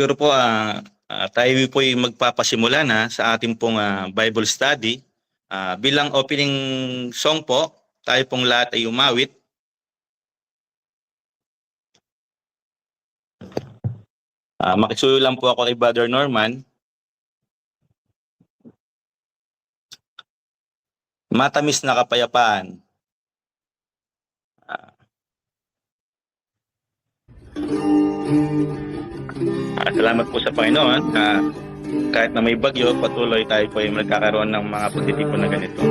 Siguro po tayo po ay magpapasimula na sa ating pong Bible study. Bilang opening song po, tayo pong lahat ay umawit. Makisuyo lang po ako kay Brother Norman. Matamis na kapayapaan. Salamat po sa Panginoon. Kahit na may bagyo, patuloy tayo po ay magkakaroon ng mga pagtitipon na ganito.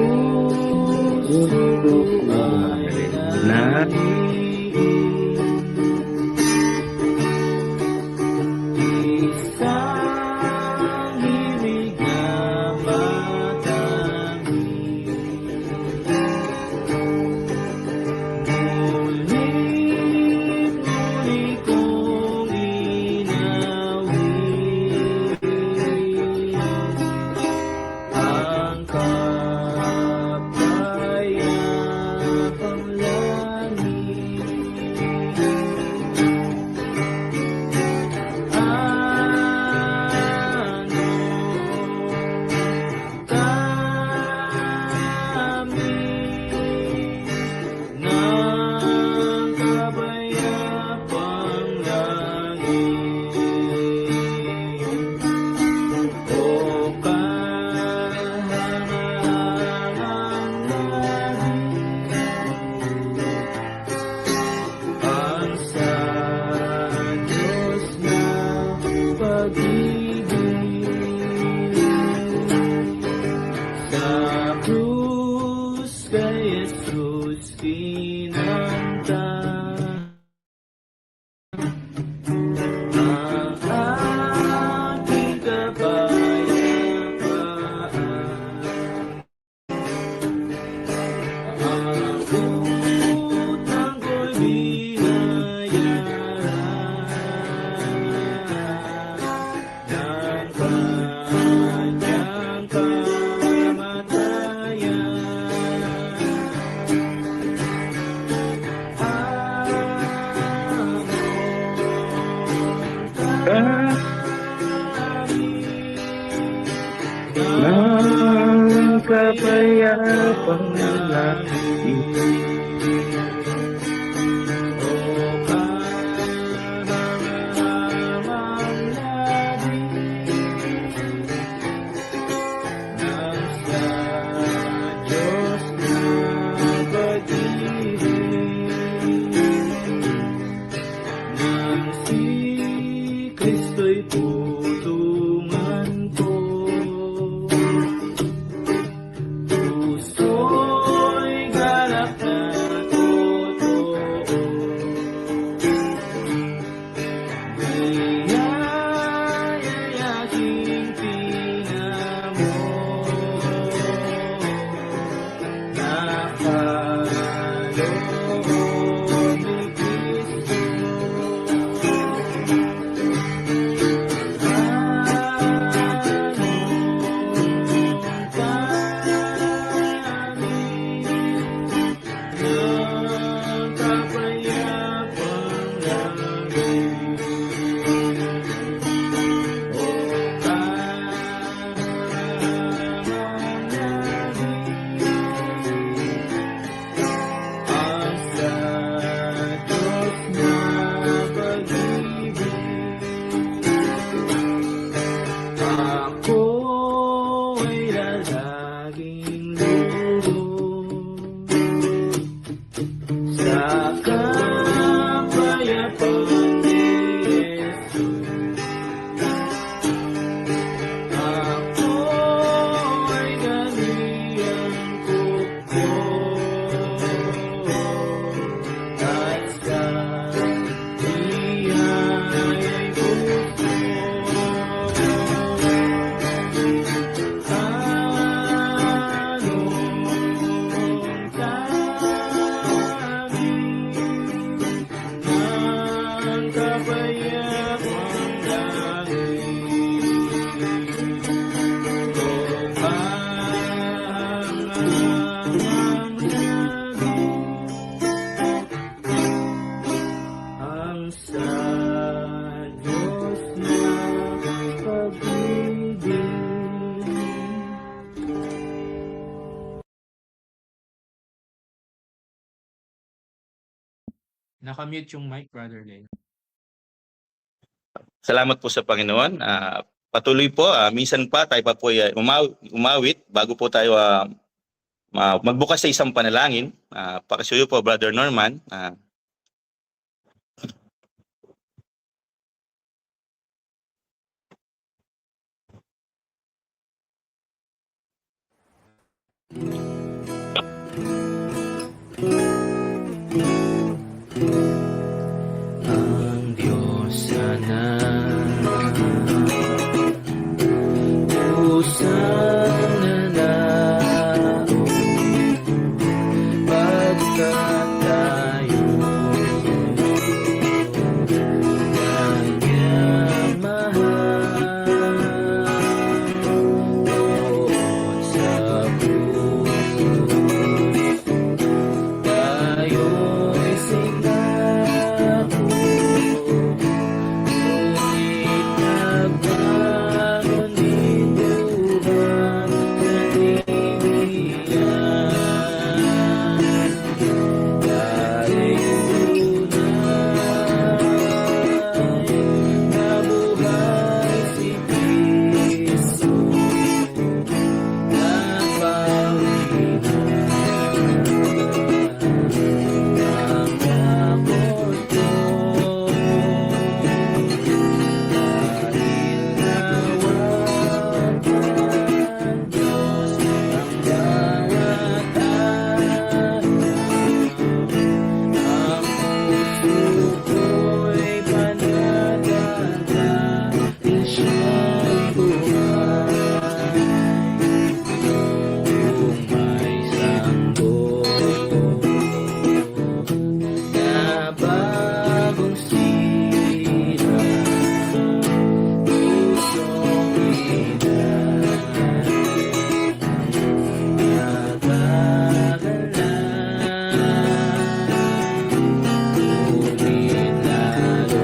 Nakamute yung mic, Brother Leo. Salamat po sa Panginoon. Patuloy po, minsan pa tayo pa po umawit bago po tayo magbukas sa isang panalangin. Pakisuyo po, Brother Norman. Ang Diyos sana pusang nanao pagkat tayo kanyang mahal doon sa krus tayo'y sinako ngunit nagbago din buwan sa dahil tunay nabuhay si Kristo nagbawi ang takot ko dahil nawag ang Diyos ang bawat araw. Ang puso ko'y panatagin siya'y buhay. Kung may sanggol na bagong sira, pusong ngunit lalo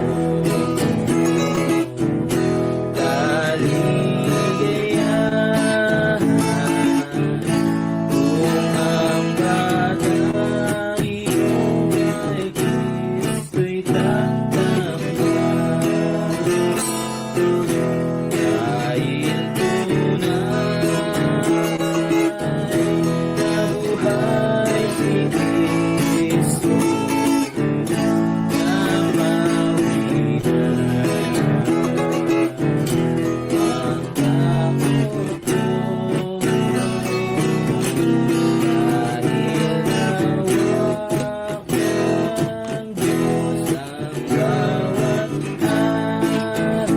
kaligayahan kung ang batang iyong kay Kristo'y tatanggap dahil tunay nabuhay si Kristo nabawi na ang takot ko dahil nawag ng Diyos ang bawat araw.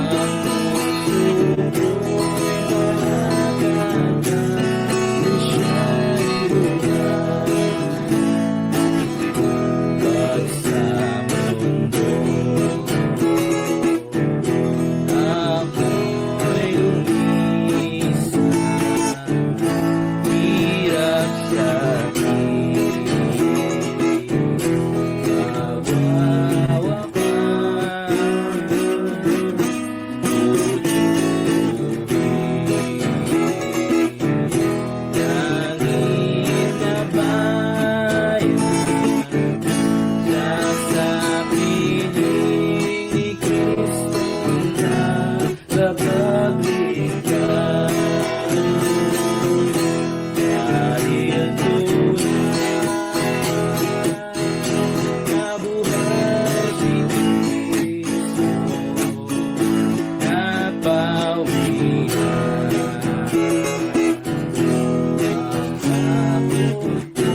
Ang puso ko'y panatagin siya'y buhay. Pag sa mundo ako'y lumisan, hirap sakit, kawawa ka, langit na bayan sa piling ni Kristo na kapagligtas. Dahil tunay nabuhay si Kristo nabawi na ang takot ko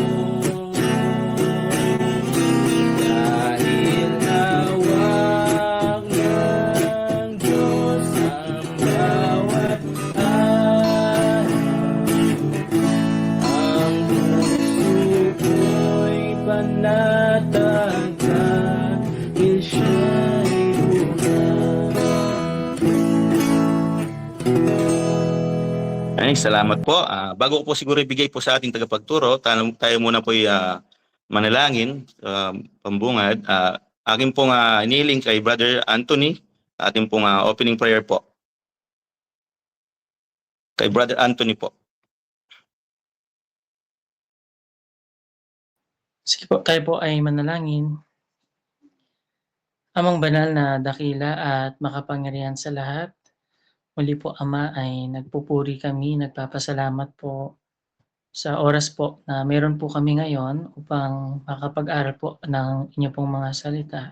dahil nawag ng Diyos ang bawat araw. Ang puso ko'y panatag dahil siya'y buhay. Ay, salamat po. Bago ko po siguro ibigay po sa ating tagapagturo, tayo muna po manalangin, pambungad. Aking pong iniling kay Brother Anthony, ating pong opening prayer po. Kay Brother Anthony po. Sige po, tayo po ay manalangin. Amang banal na dakila at makapangyarihan sa lahat, muli po Ama ay nagpupuri kami, nagpapasalamat po sa oras po na meron po kami ngayon upang makapag-aral po ng inyo pong mga salita.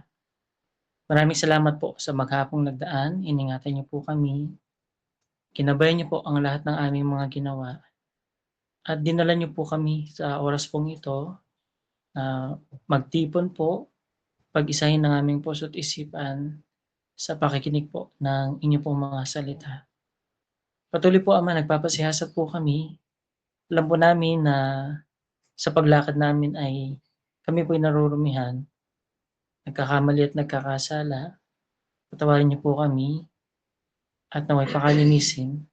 Maraming salamat po sa maghapong nagdaan, iningatan niyo po kami, ginabayan niyo po ang lahat ng aming mga ginawa at dinala niyo po kami sa oras pong ito na magtipon po, pag-isahin ng aming puso't isipan sa pakikinig po ng inyo pong mga salita. Patuloy po Ama, nagpapasihasat po kami. Alam po namin na sa paglakad namin ay kami po'y narurumihan, nagkakamali at nagkakasala. Patawarin niyo po kami at naway pakalinisin.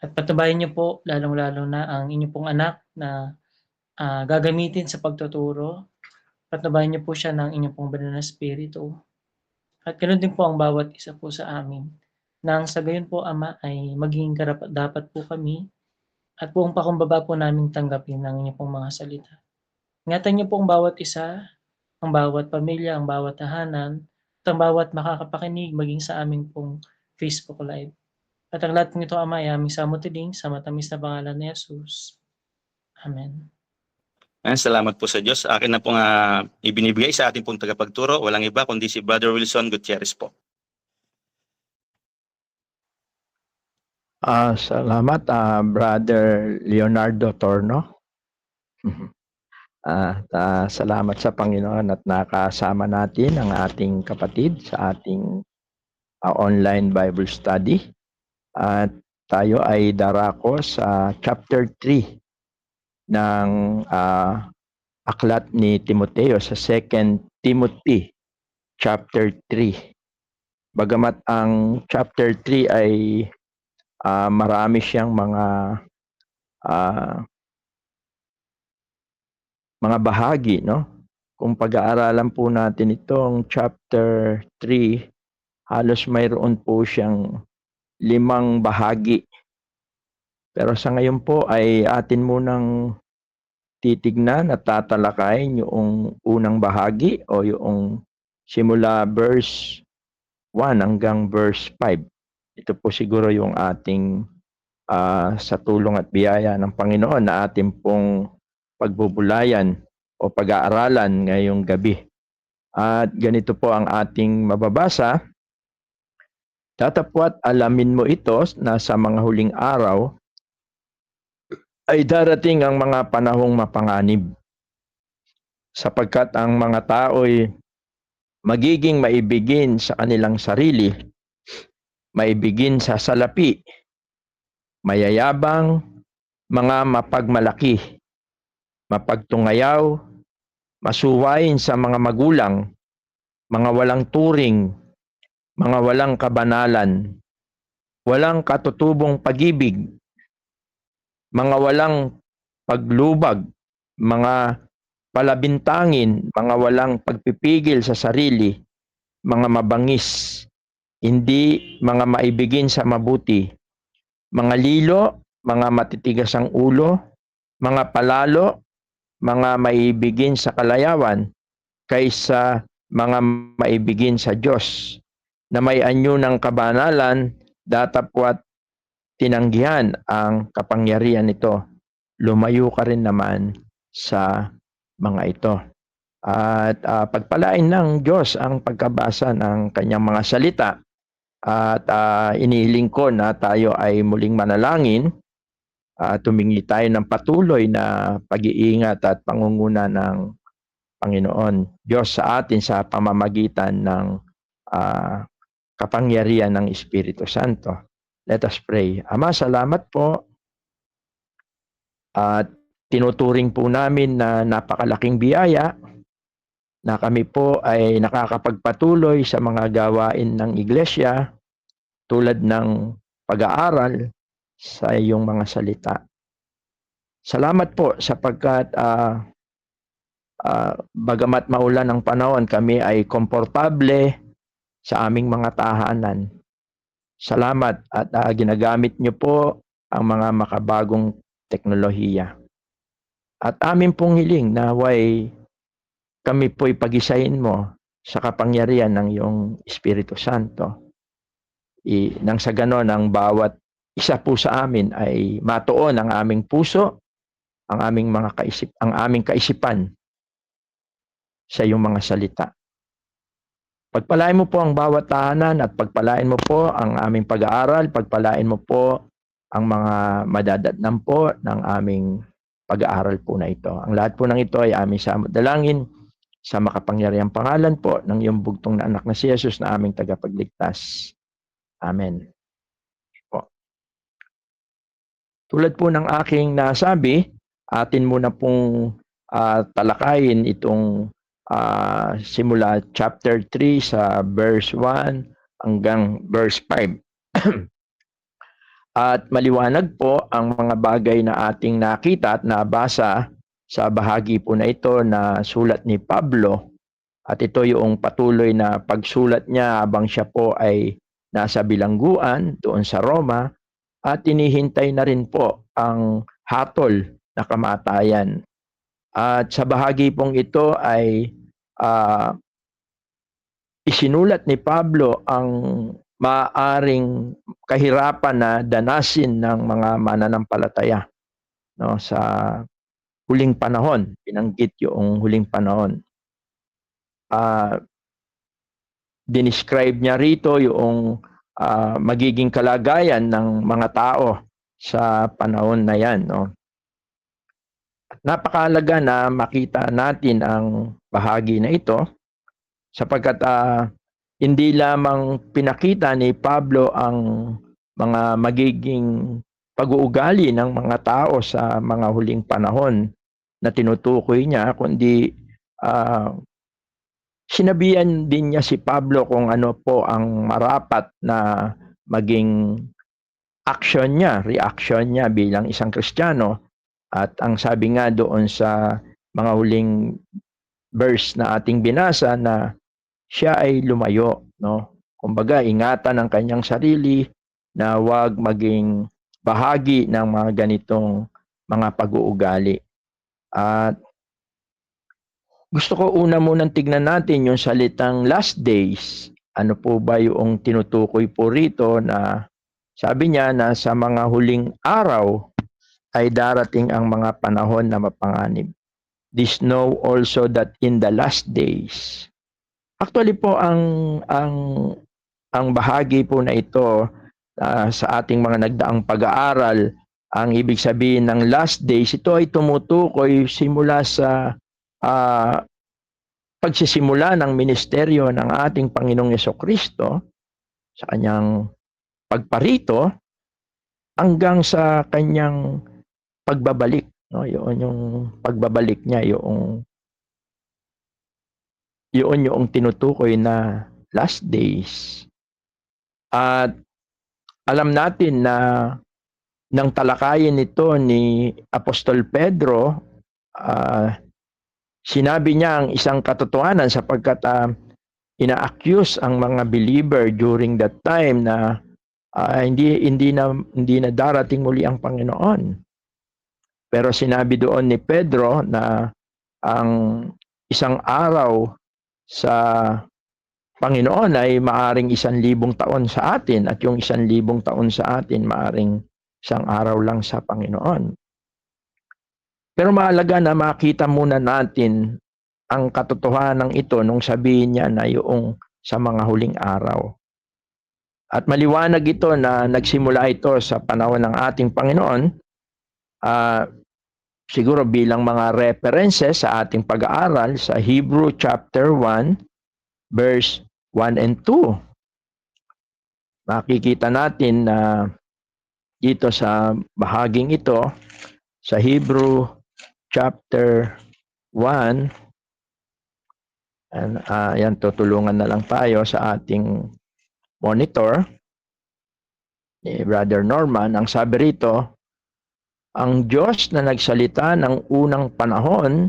At patubayan niyo po lalong-lalo na ang inyo pong anak na gagamitin sa pagtuturo. Patubayan niyo po siya ng inyong pong banal na espiritu. At ganoon din po ang bawat isa po sa amin. Nang sa gayon po Ama ay maging karapat-dapat po kami at buong pakumbaba po naming tanggapin ang inyong pong mga salita. Ingatan niyo po ang bawat isa, ang bawat pamilya, ang bawat tahanan, at ang bawat makakapakinig maging sa aming pong Facebook Live. At ang lahat ng ito Ama ay aming samutiling sa matamis na pangalan ni Jesus. Amen. Salamat po sa Diyos. Akin na pong ibinibigay sa ating pong tagapagturo. Walang iba kundi si Brother Wilson Gutierrez po. Salamat, Brother Leonardo Torno. Salamat sa Panginoon at nakasama natin ang ating kapatid sa ating online Bible study. At tayo ay darako sa chapter 3 ng aklat ni Timoteo sa 2 Timothy chapter 3. Bagamat ang chapter 3 ay marami siyang mga bahagi, no? Kung pag-aaralan po natin itong chapter 3, halos mayroon po siyang 5 bahagi. Pero sa ngayon po ay atin munang titignan at tatalakayin yung unang bahagi o yung simula verse 1 hanggang verse 5. Ito po siguro yung ating sa tulong at biyaya ng Panginoon na ating pong pagbubulayan o pag-aaralan ngayong gabi. At ganito po ang ating mababasa. Datapwat alamin mo ito na sa mga huling araw ay darating ang mga panahong mapanganib, sapagkat ang mga tao'y magiging maibigin sa kanilang sarili, maibigin sa salapi, mayayabang, mga mapagmalaki, mapagtungayaw, masuwain sa mga magulang, mga walang turing, mga walang kabanalan, walang katutubong pag-ibig, mga walang paglubag, mga palabintangin, mga walang pagpipigil sa sarili, mga mabangis, hindi mga maibigin sa mabuti, mga lilo, mga matitigas ang ulo, mga palalo, mga maibigin sa kalayawan, kaysa mga maibigin sa Diyos, na may anyo ng kabanalan, datapwat tinanggihan ang kapangyarihan nito. Lumayo ka rin naman sa mga ito. At pagpalain ng Diyos ang pagkabasa ng kanyang mga salita. At inihiling ko na tayo ay muling manalangin. Tumingi tayo ng patuloy na pag-iingat at pangunguna ng Panginoon Diyos sa atin sa pamamagitan ng kapangyarihan ng Espiritu Santo. Let us pray. Ama, salamat po. At tinuturing po namin na napakalaking biyaya na kami po ay nakakapagpatuloy sa mga gawain ng iglesia tulad ng pag-aaral sa iyong mga salita. Salamat po sapagkat bagamat maulan ang panahon, kami ay komportable sa aming mga tahanan. Salamat at ginagamit niyo po ang mga makabagong teknolohiya. At amin pong hiling naway kami po'y pagisahin mo sa kapangyarihan ng iyong Espiritu Santo. Nang sa ganon, ang bawat isa po sa amin ay matuon ang aming puso, ang aming kaisipan sa iyong mga salita. Pagpalain mo po ang bawat tahanan at pagpalain mo po ang aming pag-aaral, pagpalain mo po ang mga madadatnan po ng aming pag-aaral po na ito. Ang lahat po ng ito ay aming dalangin sa makapangyarihang pangalan po ng iyong bugtong na anak na si Jesus na aming tagapagligtas. Amen. Po. Tulad po ng aking nasabi, atin muna pong talakayin itong simula chapter 3 sa verse 1 hanggang verse 5. At maliwanag po ang mga bagay na ating nakita at nabasa sa bahagi po na ito na sulat ni Pablo. At ito yung patuloy na pagsulat niya habang siya po ay nasa bilangguan doon sa Roma at inihintay na rin po ang hatol na kamatayan. At sa bahagi pong ito ay isinulat ni Pablo ang maaaring kahirapan na danasin ng mga mananampalataya, no, sa huling panahon. Binanggit yung huling panahon. Dinescribe niya rito yung magiging kalagayan ng mga tao sa panahon na yan, no. Napakahalaga na makita natin ang bahagi na ito sapagkat hindi lamang pinakita ni Pablo ang mga magiging pag-uugali ng mga tao sa mga huling panahon na tinutukoy niya, kundi sinabihan din niya si Pablo kung ano po ang marapat na maging reaction niya bilang isang Kristiyano. At ang sabi nga doon sa mga huling verse na ating binasa na siya ay lumayo, no? Kumbaga, ingatan ang kanyang sarili na huwag maging bahagi ng mga ganitong mga pag-uugali. At gusto ko una munang tignan natin yung salitang last days. Ano po ba yung tinutukoy po rito na sabi niya na sa mga huling araw ay darating ang mga panahon na mapanganib. This know also that in the last days. Actually po ang bahagi po na ito sa ating mga nagdaang pag-aaral, ang ibig sabihin ng last days, ito ay tumutukoy simula sa pagsisimula ng ministeryo ng ating Panginoong Jesucristo sa kanyang pagparito hanggang sa kanyang pagbabalik, no? Yun yung pagbabalik niya, yun yung tinutukoy na last days. At alam natin na nang talakayin ito ni Apostol Pedro, sinabi niya ang isang katotohanan sapagkat ina-accuse ang mga believer during that time na hindi na darating muli ang Panginoon. Pero sinabi doon ni Pedro na ang isang araw sa Panginoon ay maaring 1,000 taon sa atin at yung 1,000 taon sa atin maaring isang araw lang sa Panginoon. Pero mahalaga na makita muna natin ang katotohanan ito nung sabihin niya na yung sa mga huling araw. At maliwanag ito na nagsimula ito sa panahon ng ating Panginoon, siguro bilang mga references sa ating pag-aaral sa Hebrew chapter 1, verse 1 and 2. Makikita natin na dito sa bahaging ito, sa Hebrew chapter 1, yan, tutulungan na lang tayo sa ating monitor ni Brother Norman. Ang sabi rito, ang Diyos na nagsalita ng unang panahon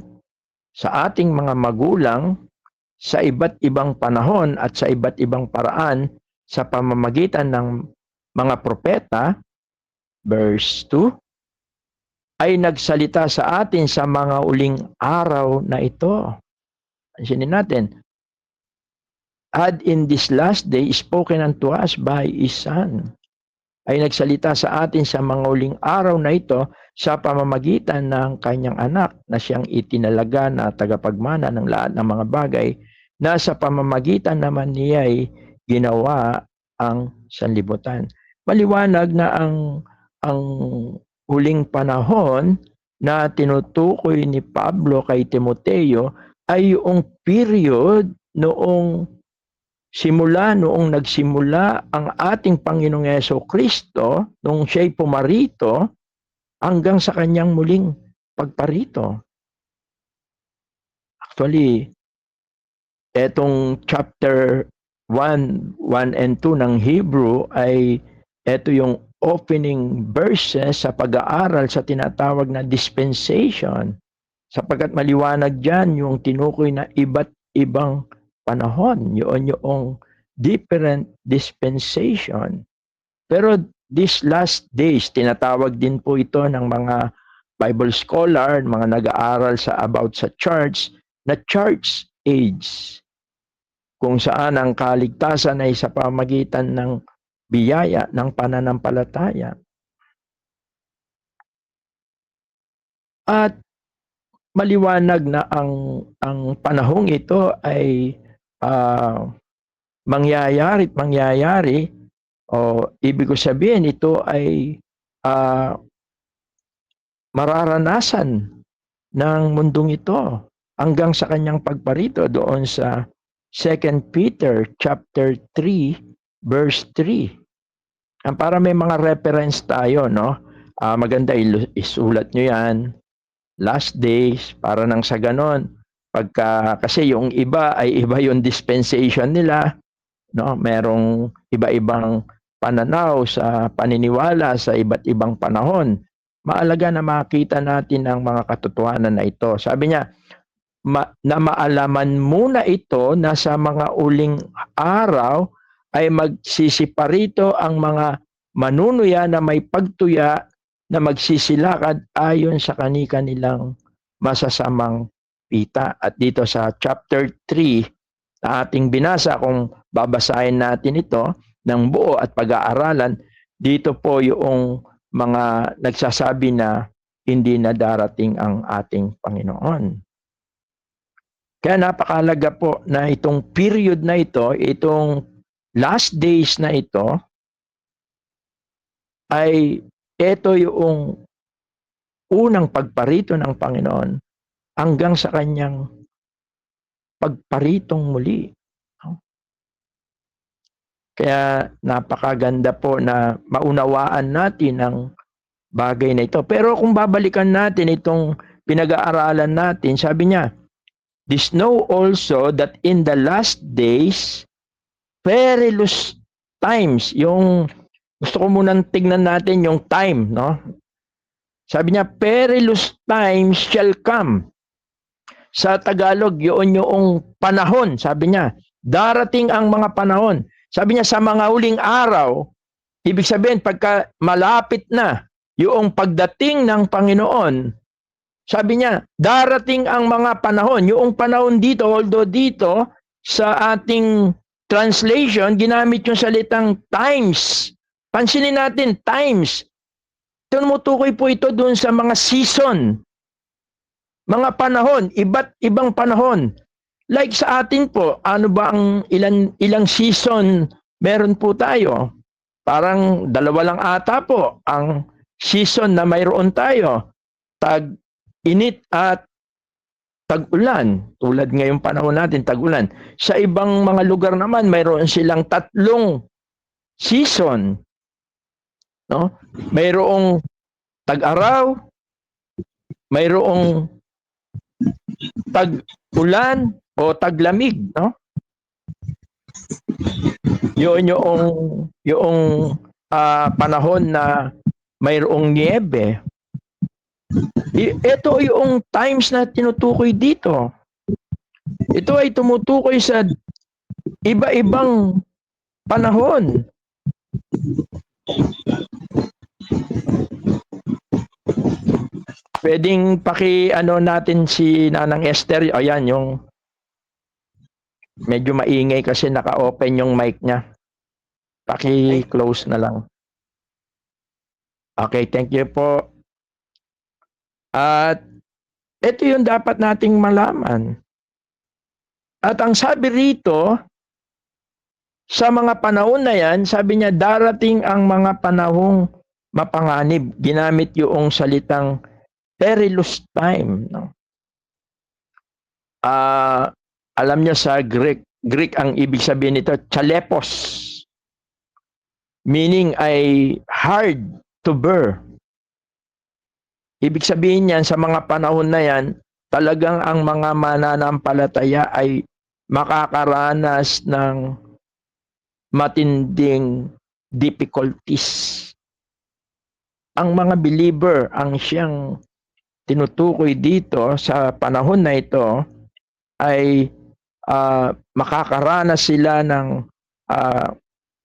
sa ating mga magulang sa iba't ibang panahon at sa iba't ibang paraan sa pamamagitan ng mga propeta, verse 2, ay nagsalita sa atin sa mga uling araw na ito. Pansinin natin, had in this last day spoken unto us by His Son. Ay nagsalita sa atin sa mga uling araw na ito sa pamamagitan ng kanyang anak na siyang itinalaga na tagapagmana ng lahat ng mga bagay na sa pamamagitan naman niya ay ginawa ang sanlibutan. Maliwanag na ang huling panahon na tinutukoy ni Pablo kay Timoteo ay yung period noong nagsimula ang ating Panginoong Jesucristo nung siya'y pumarito hanggang sa kanyang muling pagparito. Actually, etong chapter 1 and 2 ng Hebrew ay ito yung opening verses sa pag-aaral sa tinatawag na dispensation, sapagkat maliwanag dyan yung tinukoy na iba't ibang panahon, yung different dispensation. Pero these last days, tinatawag din po ito ng mga Bible scholar, mga nag-aaral about sa church, na church age, kung saan ang kaligtasan ay sa pamagitan ng biyaya ng pananampalataya. At maliwanag na ang panahong ito ay mangyayari, o ibig ko sabihin ito ay mararanasan ng mundong ito hanggang sa kanyang pagparito doon sa 2 Peter chapter 3 verse 3. Para may mga reference tayo, no? Maganda isulat nyo yan. Last days, para nang sa ganon. Kasi yung iba ay iba yung dispensation nila, no? Merong iba-ibang pananaw sa paniniwala sa iba't ibang panahon. Maalaga na makita natin ang mga katotohanan na ito. Sabi niya, na maalaman muna ito na sa mga uling araw ay magsisiparito ang mga manunuya na may pagtuya na magsisilakad ayon sa kanilang masasamang pita. At dito sa chapter 3 na ating binasa, kung babasahin natin ito ng buo at pag-aaralan, dito po yung mga nagsasabi na hindi na darating ang ating Panginoon. Kaya napakalaga po na itong period na ito, itong last days na ito, ay ito yung unang pagparito ng Panginoon hanggang sa kanyang pagparitong muli. Kaya napakaganda po na maunawaan natin ang bagay na ito. Pero kung babalikan natin itong pinag-aaralan natin, sabi niya, "This know also that in the last days, perilous times." Yung gusto ko munang tignan natin yung time, no? Sabi niya, perilous times shall come. Sa Tagalog, yun yung panahon. Sabi niya, darating ang mga panahon. Sabi niya, sa mga huling araw, ibig sabihin, pagka malapit na yung pagdating ng Panginoon, sabi niya, darating ang mga panahon. Yung panahon dito, although dito, sa ating translation, ginamit yung salitang times. Pansinin natin, times. Tumutukoy po ito doon sa mga season. Mga panahon, iba't ibang panahon. Like sa atin po, ano ba ang ilang season meron po tayo? Parang 2 lang ata po ang season na mayroon tayo. Tag-init at tag-ulan. Tulad ngayong panahon natin, tag-ulan. Sa ibang mga lugar naman, mayroon silang 3 season. No? Mayroong tag-araw, mayroong tag-ulan o taglamig, no? Yun yung panahon na mayroong niebe. Ito yung times na tinutukoy dito. Ito ay tumutukoy sa iba-ibang panahon. Pwedeng paki-ano natin si Nanang Esther. Ayan, yung medyo maingay kasi naka-open yung mic niya. Paki-close na lang. Okay, thank you po. At ito yung dapat nating malaman. At ang sabi rito, sa mga panahon na yan, sabi niya, darating ang mga panahong mapanganib. Ginamit yung salitang perilous time. No? Alam niyo sa Greek ang ibig sabihin nito, chalepos. Meaning ay hard to bear. Ibig sabihin niyan, sa mga panahon na yan, talagang ang mga mananampalataya ay makakaranas ng matinding difficulties. Ang mga believer, ang siyang tinutukoy dito sa panahon na ito, ay makakaranas sila ng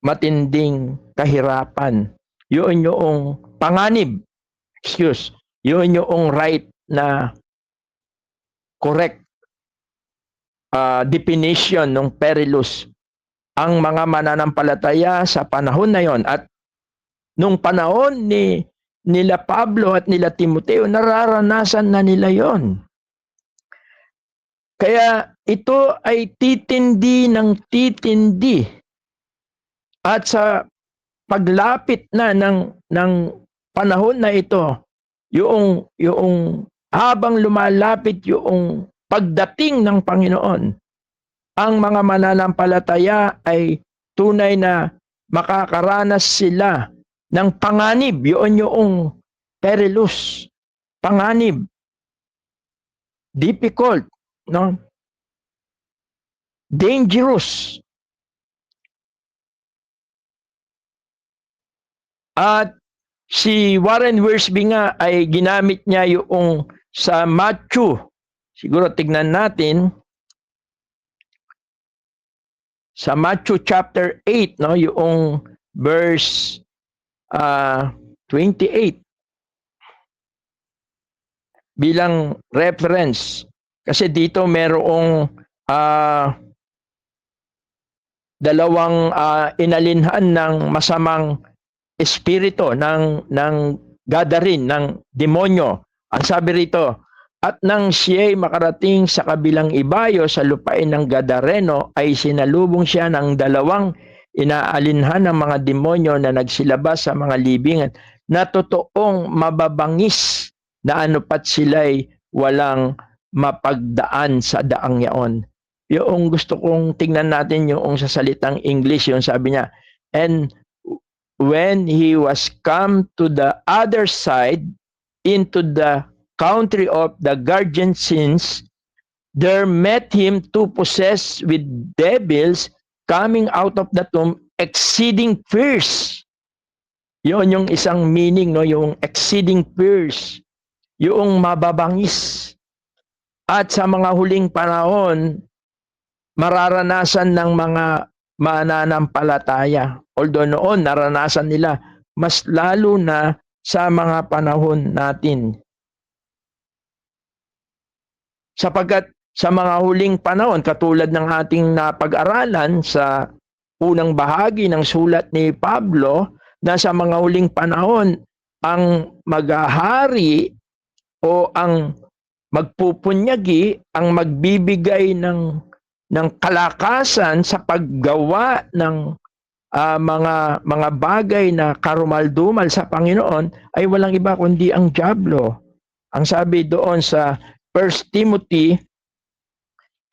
matinding kahirapan. Yun yung panganib. Yun yung right na correct definition ng perilous. Ang mga mananampalataya sa panahon na yon at nung panahon nila Pablo at nila Timoteo, nararanasan na nila yon. Kaya ito ay titindi ng titindi. At sa paglapit na ng panahon na ito, yung habang lumalapit yung pagdating ng Panginoon, ang mga mananampalataya ay tunay na makakaranas sila ng panganib. Yun yung perilous, panganib, difficult, no? Dangerous. At si Warren Wiersbe nga ay ginamit niya yung sa Matthew. Siguro tignan natin. Sa Matthew chapter 8, no, yung verse 28 bilang reference. Kasi dito merong dalawang inalinhan ng masamang espiritu ng gadarin, ng demonyo. Ang sabi rito, at nang siya'y makarating sa kabilang ibayo sa lupain ng Gadareno, ay sinalubong siya ng dalawang inaalinhan ng mga demonyo na nagsilabas sa mga libingan, na totoong mababangis na anupat sila'y walang mapagdaan sa daang yaon. Yung gusto kong tingnan natin yung sa salitang English, yung sabi niya, and when he was come to the other side, into the country of the Gergesenes, there met him two possessed with devils coming out of the tomb, exceeding fierce. Yun yung isang meaning, no? Yung exceeding fierce, yung mababangis. At sa mga huling panahon, mararanasan ng mga mananampalataya. Although noon, naranasan nila, mas lalo na sa mga panahon natin. Sapagkat sa mga huling panahon, katulad ng ating napag-aralan sa unang bahagi ng sulat ni Pablo, na sa mga huling panahon, ang maghahari o ang magpupunyagi, ang magbibigay ng kalakasan sa paggawa ng mga bagay na karumal-dumal sa Panginoon, ay walang iba kundi ang dyablo. Ang sabi doon sa 1 Timothy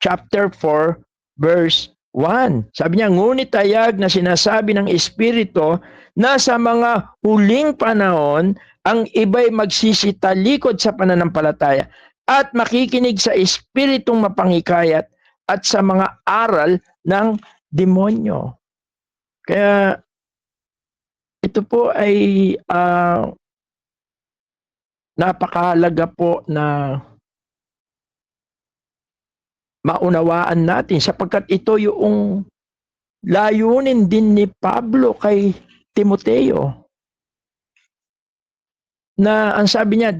chapter 4 verse 1. Sabi niya, ngunit tayag na sinasabi ng Espiritu na sa mga huling panahon, ang iba'y magsisitalikod sa pananampalataya at makikinig sa espiritong mapangikayat at sa mga aral ng demonyo. Kaya ito po ay napakahalaga po na maunawaan natin, sapagkat ito yung layunin din ni Pablo kay Timoteo, na ang sabi niya,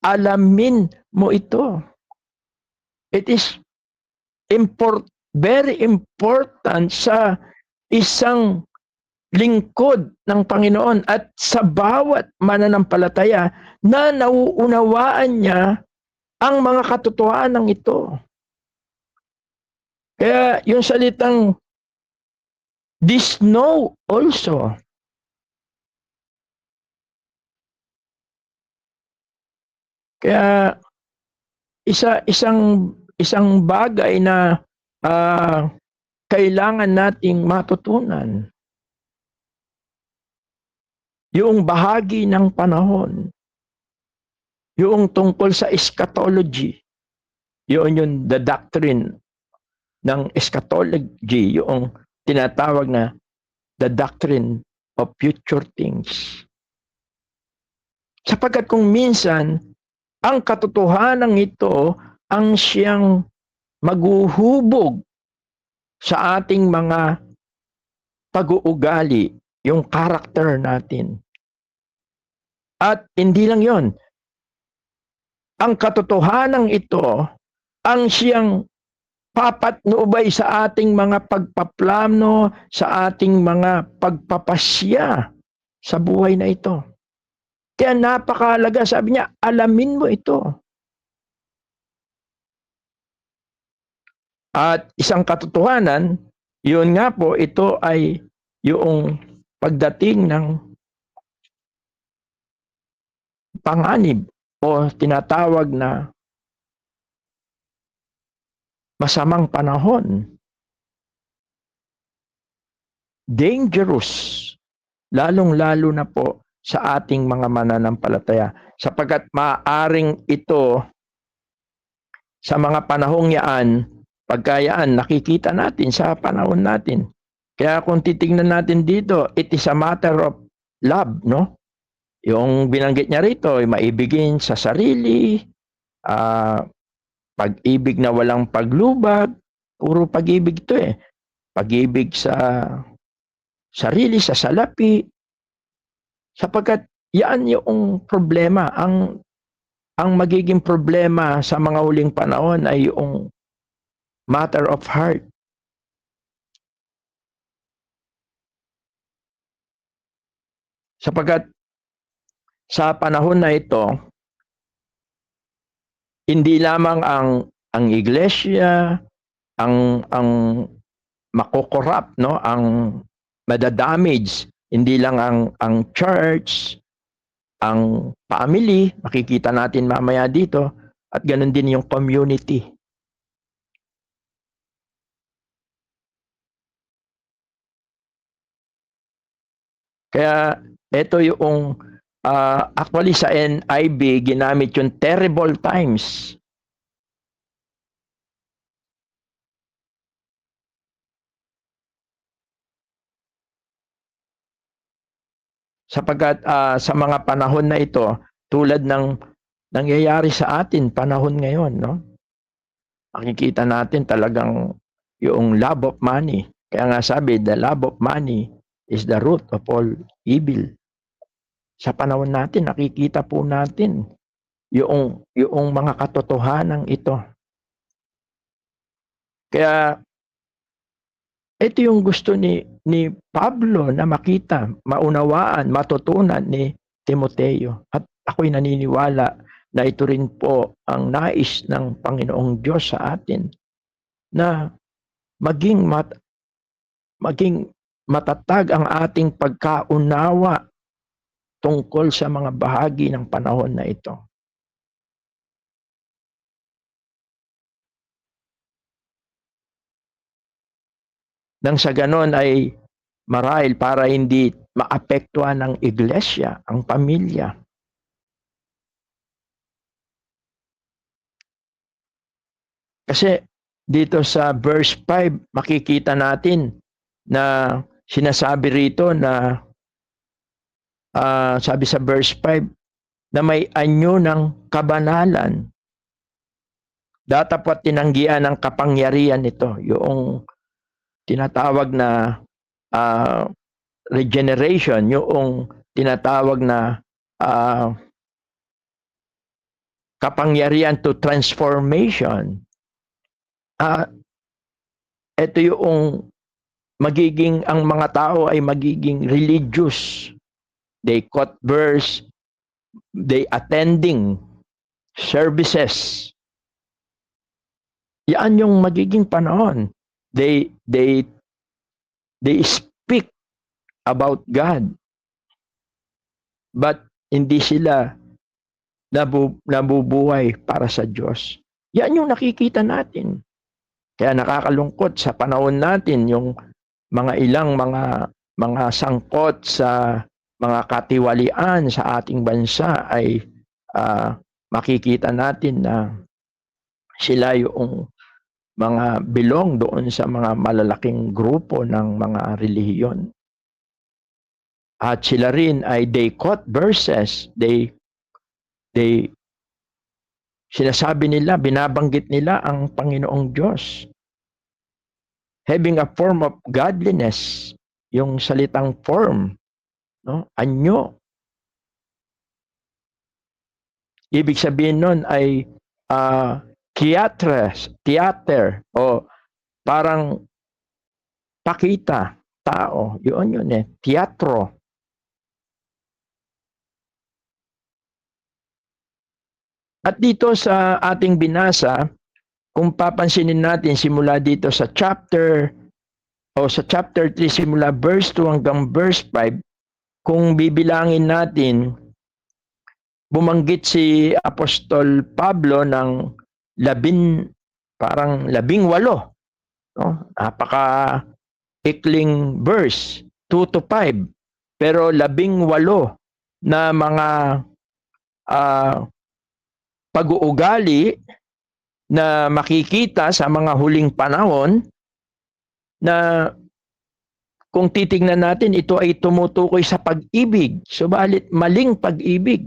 alamin mo ito. It is very important sa isang lingkod ng Panginoon at sa bawat mananampalataya na nauunawaan niya ang mga katotohanan ito. Kaya yung salitang this know also. Kaya isang bagay na kailangan nating matutunan. Yung bahagi ng panahon, yung tungkol sa eschatology, yung the doctrine ng eschatology, yung tinatawag na the doctrine of future things. Sapagkat kung minsan, ang katotohanan ito ang siyang maghuhubog sa ating mga pag-uugali, yung character natin. At hindi lang yon. Ang katotohanan ito ang siyang papatnubay sa ating mga pagpaplano, sa ating mga pagpapasya sa buhay na ito. Kaya napakahalaga, sabi niya, alamin mo ito. At isang katotohanan, yun nga po, ito ay yung pagdating ng panganib o tinatawag na masamang panahon. Dangerous, lalong-lalo na po sa ating mga mananampalataya. Sapagkat maaaring ito sa mga panahong yaan, pagkayaan, nakikita natin sa panahon natin. Kaya kung titingnan natin dito, it is a matter of love, no? Yung binanggit niya rito, maibigin sa sarili, pag-ibig na walang paglubag, puro pag-ibig to eh. Pag-ibig sa sarili, sa salapi, sapagkat yan yung problema. Ang magiging problema sa mga huling panahon ay yung matter of heart. Sapagkat sa panahon na ito, hindi lamang ang iglesia ang makokorrupt, no, ang madadamage, hindi lang ang church, ang family, makikita natin mamaya dito, at ganun din yung community. Kaya ito yung actually sa NIV ginamit yung terrible times. Sapagkat sa mga panahon na ito, tulad ng nangyayari sa atin panahon ngayon, no? Makikita natin talagang yung love of money. Kaya nga sabi, the love of money is the root of all evil. Sa panahon natin, nakikita po natin yung mga katotohanan ito. Kaya ito yung gusto ni Pablo na makita, maunawaan, matutunan ni Timoteo. At ako'y naniniwala na ito rin po ang nais ng Panginoong Diyos sa atin na maging matatag ang ating pagkaunawa tungkol sa mga bahagi ng panahon na ito. Nang sa ganon ay marahil para hindi maapektuhan ng iglesia, ang pamilya. Kasi dito sa verse 5, makikita natin na sinasabi rito na sabi sa verse 5 na may anyo ng kabanalan. Datapwat tinanggihan ng kapangyarihan nito, yung tinatawag na regeneration, yung tinatawag na kapangyarihan to transformation. Ito yung ang mga tao ay magiging religious. They quote verse, they attending services. Yan yung magiging panahon. They speak about God. But hindi sila nabubuhay para sa Diyos. Yan yung nakikita natin. Kaya nakakalungkot sa panahon natin yung mga ilang mga sangkot sa mga katiwalian sa ating bansa ay makikita natin na sila yung mga belong doon sa mga malalaking grupo ng mga relihiyon. At sila rin ay they quote verses, they sinasabi nila, binabanggit nila ang Panginoong Diyos. Having a form of godliness, yung salitang form, no? Anyo. Ibig sabihin nun ay theater, o parang pakita, tao. Yun teatro. At dito sa ating binasa, kung papansinin natin simula dito sa chapter 3 simula verse 2 hanggang verse 5, kung bibilangin natin, bumanggit si Apostol Pablo ng 18, no? Napaka ikling verse 2 to 5, pero 18 na mga pag-uugali na makikita sa mga huling panahon na kung titingnan natin, ito ay tumutukoy sa pag-ibig, subalit maling pag-ibig.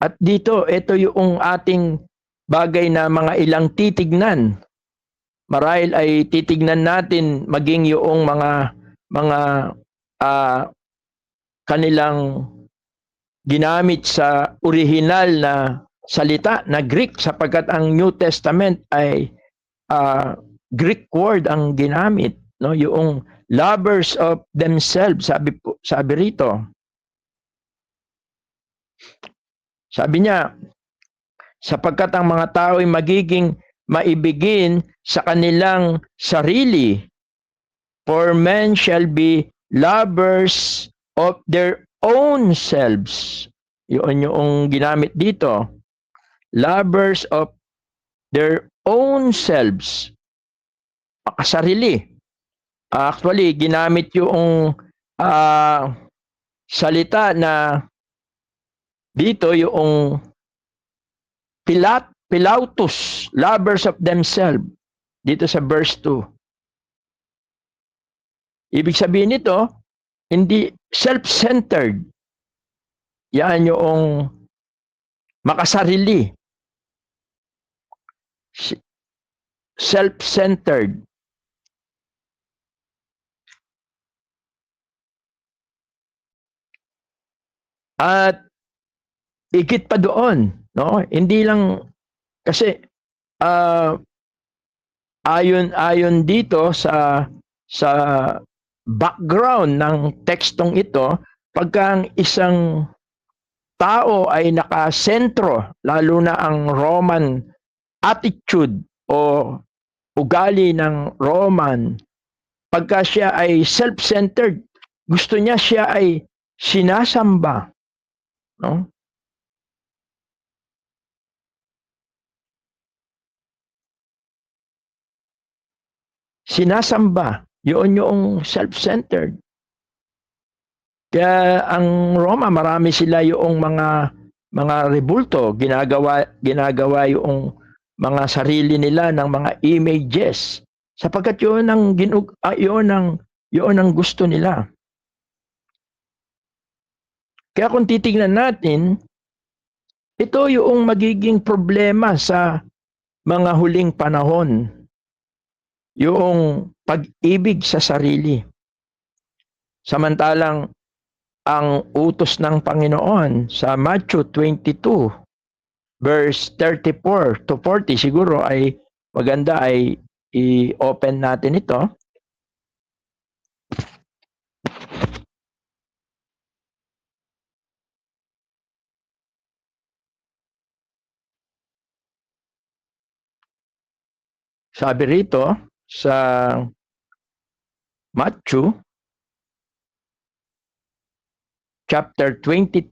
At dito, ito yung ating bagay na mga ilang titignan. Marahil ay titignan natin maging yung mga kanilang ginamit sa orihinal na salita na Greek, sapagkat ang New Testament ay Greek word ang ginamit, no? Yung lovers of themselves, sabi rito. Sabi niya, sapagkat ang mga tao ay magiging maibigin sa kanilang sarili, for men shall be lovers of their own selves. Yun yung ginamit dito. Lovers of their own selves. Makasarili. Actually, ginamit yung salita na dito yung Pilautus, lovers of themselves. Dito sa verse 2. Ibig sabihin nito, hindi self-centered. Yan yung makasarili. Self-centered. At higit pa doon, no? Hindi lang kasi ayon dito sa background ng tekstong ito, pagka ang isang tao ay nakasentro, lalo na ang Roman attitude o ugali ng Roman, pagka siya ay self-centered, gusto niya siya ay sinasamba, no? Sinasamba. Yun yung self-centered. Kaya ang Roma, marami sila yung mga rebulto, ginagawa yung mga sarili nila ng mga images, sapagkat yun ang gusto nila. Kaya kung titingnan natin, ito yung magiging problema sa mga huling panahon, yung pag-ibig sa sarili. Samantalang ang utos ng Panginoon sa Matthew 22 verse 34 to 40. Siguro ay maganda ay i-open natin ito. Sabi rito sa Matthew chapter 22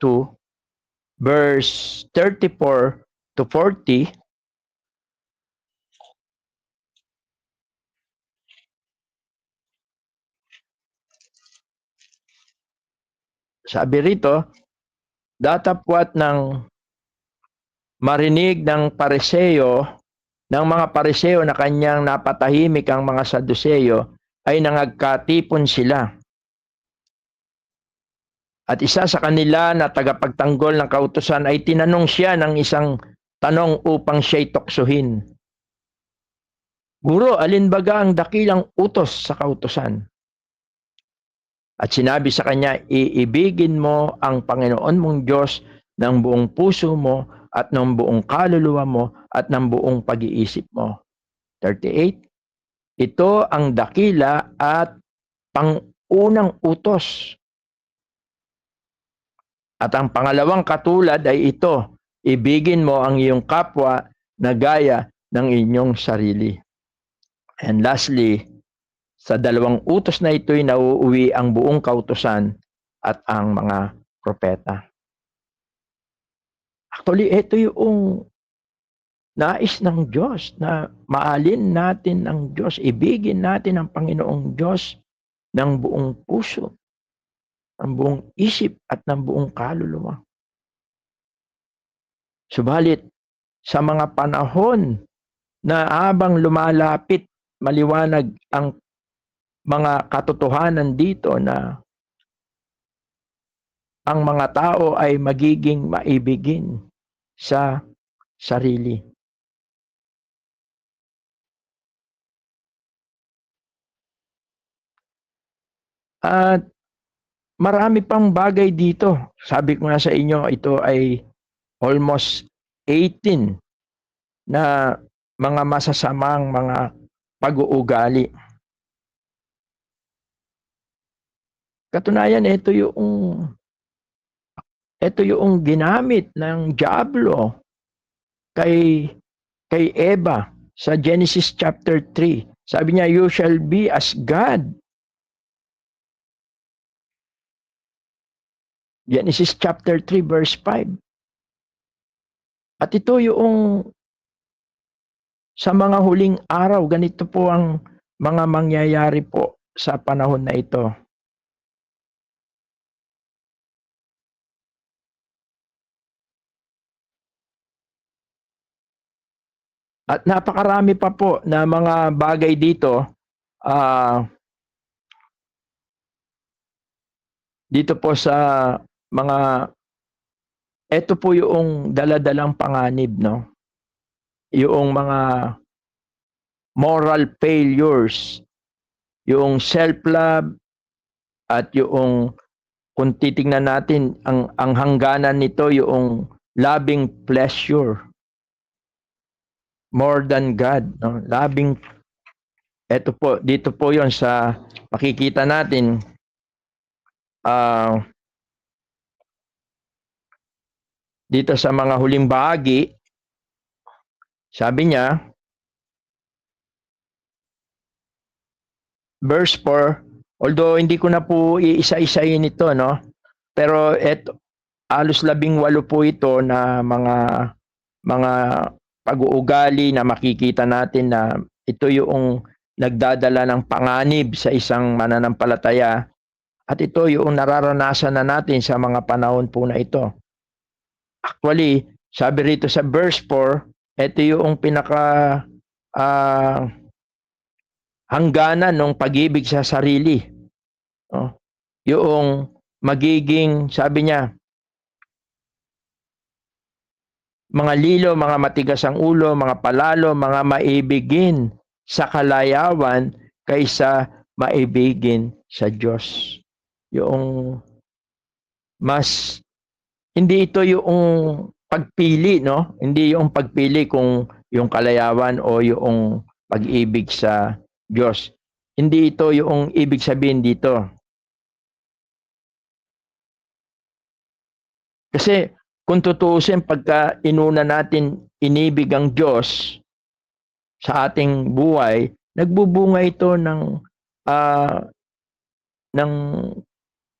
verse 34 to 40. Sabi rito, datapwat ng marinig ng mga Pariseo na kanyang napatahimik ang mga Saduseyo, ay nangagkatipon sila. At isa sa kanila na tagapagtanggol ng kautusan ay tinanong siya ng isang tanong upang siya'y tuksuhin. Guro, alin baga ang dakilang utos sa kautusan? At sinabi sa kanya, iibigin mo ang Panginoon mong Diyos ng buong puso mo at ng buong kaluluwa mo at ng buong pag-iisip mo. 38. Ito ang dakila at pangunang utos. At ang pangalawang katulad ay ito, ibigin mo ang iyong kapwa na gaya ng inyong sarili. And lastly, sa dalawang utos na ito'y nauuwi ang buong kautusan at ang mga propeta. Actually, ito yung nais ng Diyos na maalin natin ang Diyos, ibigin natin ang Panginoong Diyos ng buong puso, ng buong isip at ng buong kaluluwa. Subalit, sa mga panahon na habang lumalapit, maliwanag ang mga katotohanan dito na ang mga tao ay magiging maibigin sa sarili. At marami pang bagay dito. Sabi ko nga sa inyo, ito ay almost 18 na mga masasamang mga pag-uugali. Katunayan, ito yung ginamit ng diablo kay Eva sa Genesis chapter 3. Sabi niya, you shall be as God. Genesis chapter 3 verse 5. At ito yung sa mga huling araw, ganito po ang mga mangyayari po sa panahon na ito. At napakarami pa po na mga bagay dito. Dito po sa mga, ito po yung daladalang panganib, no? Yung mga moral failures, yung self-love, at yung, kung titingnan natin, ang hangganan nito, yung loving pleasure more than God, no? Loving, ito po, dito po yon sa makikita natin, dito sa mga huling bahagi, sabi niya, verse 4, although hindi ko na po iisa-isahin ito, no? Pero eto, halos 18 po ito na mga pag-uugali na makikita natin na ito yung nagdadala ng panganib sa isang mananampalataya. At ito yung nararanasan na natin sa mga panahon po na ito. Actually, sabi rito sa verse 4, ito yung pinaka hangganan ng pag-ibig sa sarili. No? Yung magiging, sabi niya, mga lilo, mga matigas ang ulo, mga palalo, mga maibigin sa kalayawan kaysa maibigin sa Diyos. Yung mas hindi ito yung pagpili, no? Hindi yung pagpili kung yung kalayawan o yung pag-ibig sa Diyos. Hindi ito yung ibig sabihin dito. Kasi kung tutuusin, pagka inuna natin inibig ang Diyos sa ating buhay, nagbubunga ito ng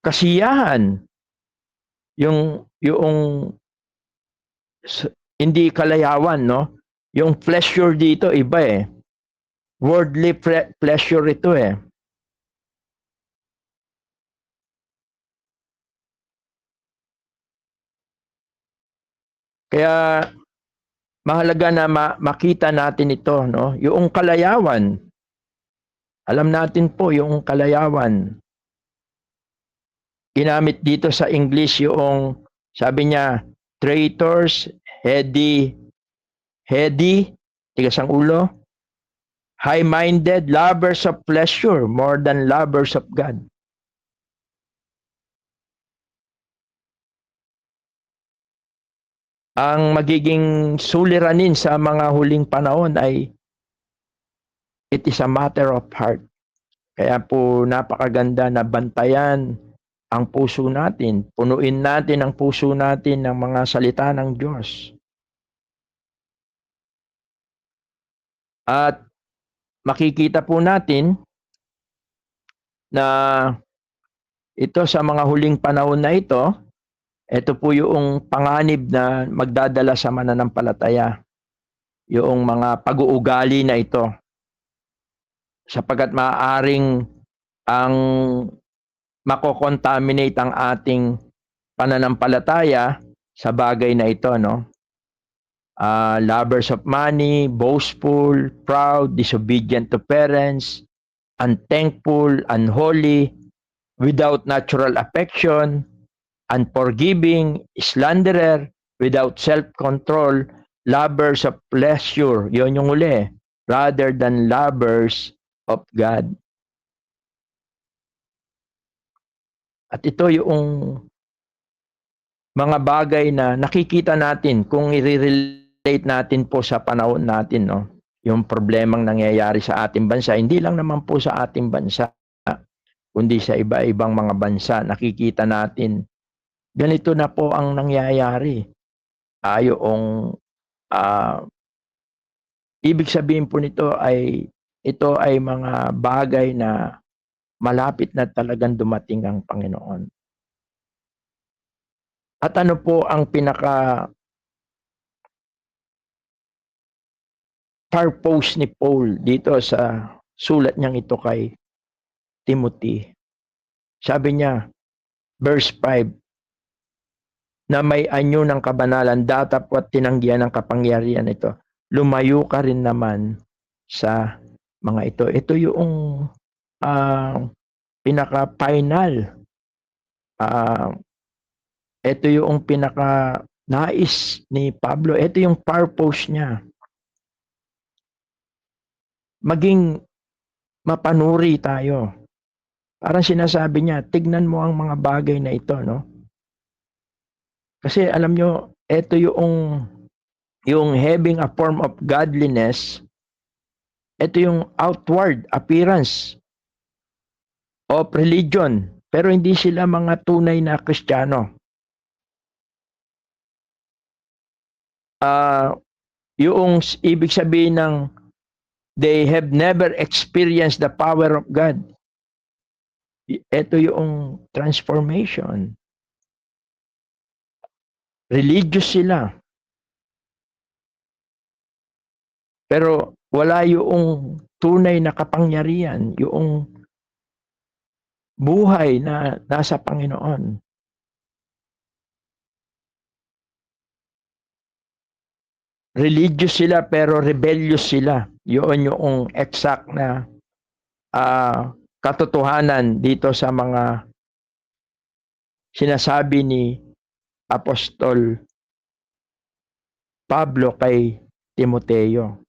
kasiyahan. Yung hindi kalayawan, no? Yung pleasure dito iba eh. Worldly pleasure ito eh. Kaya mahalaga na makita natin ito, no? Yung kalayawan. Alam natin po yung kalayawan. Ginamit dito sa English yung sabi niya traitors, heady, tigas ang ulo, high-minded, lovers of pleasure more than lovers of God. Ang magiging suliranin sa mga huling panahon ay it is a matter of heart. Kaya po napakaganda na bantayan ang puso natin. Punuin natin ang puso natin ng mga salita ng Diyos. At makikita po natin na ito sa mga huling panahon na ito po yung panganib na magdadala sa mananampalataya. Yung mga pag-uugali na ito. Sapagkat maaaring ang makokontaminate ang ating pananampalataya sa bagay na ito, no? Lovers of money, boastful, proud, disobedient to parents, unthankful, unholy, without natural affection, unforgiving, slanderer, without self-control, lovers of pleasure, yun yung uli, rather than lovers of God. At ito yung mga bagay na nakikita natin kung i-relate natin po sa panahon natin, no? Yung problemang nangyayari sa ating bansa, hindi lang naman po sa ating bansa, kundi sa iba-ibang mga bansa, nakikita natin, ganito na po ang nangyayari. Ibig sabihin po nito ito ay mga bagay na malapit na talagang dumating ang Panginoon. At ano po ang pinaka purpose ni Paul dito sa sulat niyang ito kay Timothy? Sabi niya, verse 5, na may anyo ng kabanalan, datapwat tinanggihan ng kapangyarihan ito. Lumayo ka rin naman sa mga ito. Ito yung pinaka-final. Ito yung pinaka-nais ni Pablo. Ito yung purpose niya. Maging mapanuri tayo. Parang sinasabi niya, tignan mo ang mga bagay na ito, no? Kasi alam nyo, ito yung having a form of godliness, ito yung outward appearance of religion, pero hindi sila mga tunay na Kristiyano. Yung ibig sabihin ng they have never experienced the power of God. Ito yung transformation. Religious sila. Pero wala yung tunay na kapangyarihan, yung buhay na nasa Panginoon. Religious sila pero rebellious sila. Yun yung exact na katotohanan dito sa mga sinasabi ni Apostol Pablo kay Timoteo.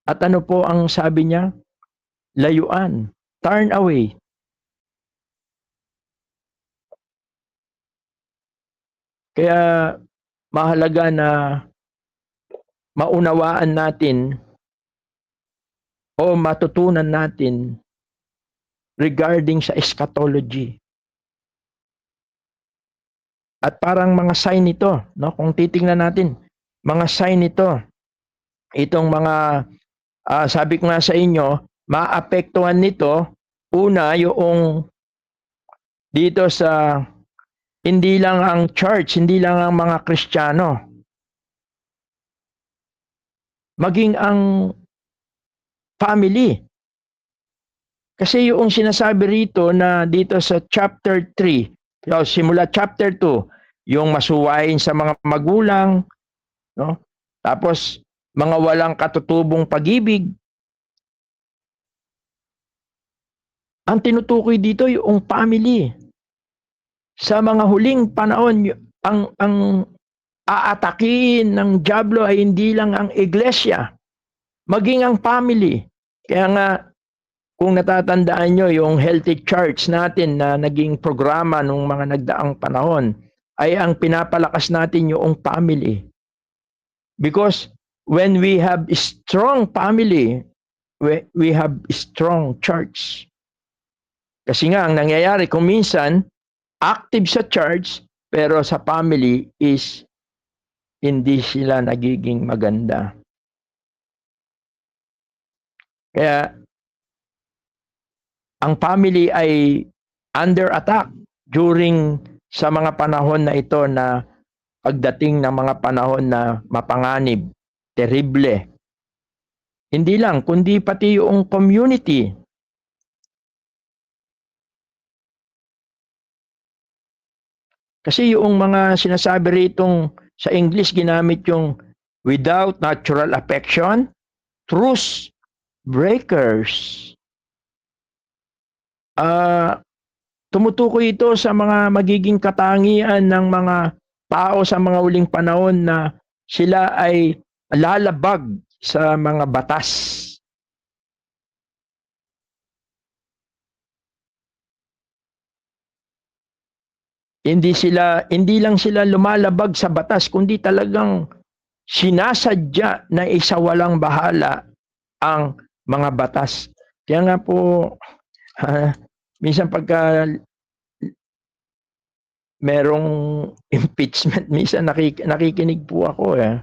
At ano po ang sabi niya? Layuan. Turn away. Kaya mahalaga na maunawaan natin o matutunan natin regarding sa eschatology. At parang mga sign ito, no? Kung titingnan natin, mga sign ito, itong mga, sabi ko nga sa inyo, maapektuhan nito, una, yung dito sa, hindi lang ang church, hindi lang ang mga Kristiyano, maging ang family. Kasi yung sinasabi rito na dito sa chapter 3, simula chapter 2, yung masuwain sa mga magulang, no? Tapos mga walang katutubong pag-ibig. Ang tinutukoy dito yung family. Sa mga huling panahon, ang aatakin ng dyablo ay hindi lang ang iglesia, maging ang family. Kaya nga, kung natatandaan nyo, yung Healthy Church natin na naging programa nung mga nagdaang panahon, ay ang pinapalakas natin yung family. Because when we have a strong family, we have a strong church. Kasi nga, ang nangyayari kung minsan, active sa church, pero sa family is hindi sila nagiging maganda. Kaya, ang family ay under attack during sa mga panahon na ito na pagdating ng mga panahon na mapanganib, terrible. Hindi lang, kundi pati yung community. Kasi yung mga sinasabi ritong sa English, ginamit yung without natural affection, truce breakers. Tumutukoy ito sa mga magiging katangian ng mga tao sa mga huling panahon na sila ay lalabag sa mga batas. Hindi lang sila lumalabag sa batas, kundi talagang sinasadya na isawalang bahala ang mga batas. Kaya nga po, minsan pagka merong impeachment, minsan nakikinig po ako eh.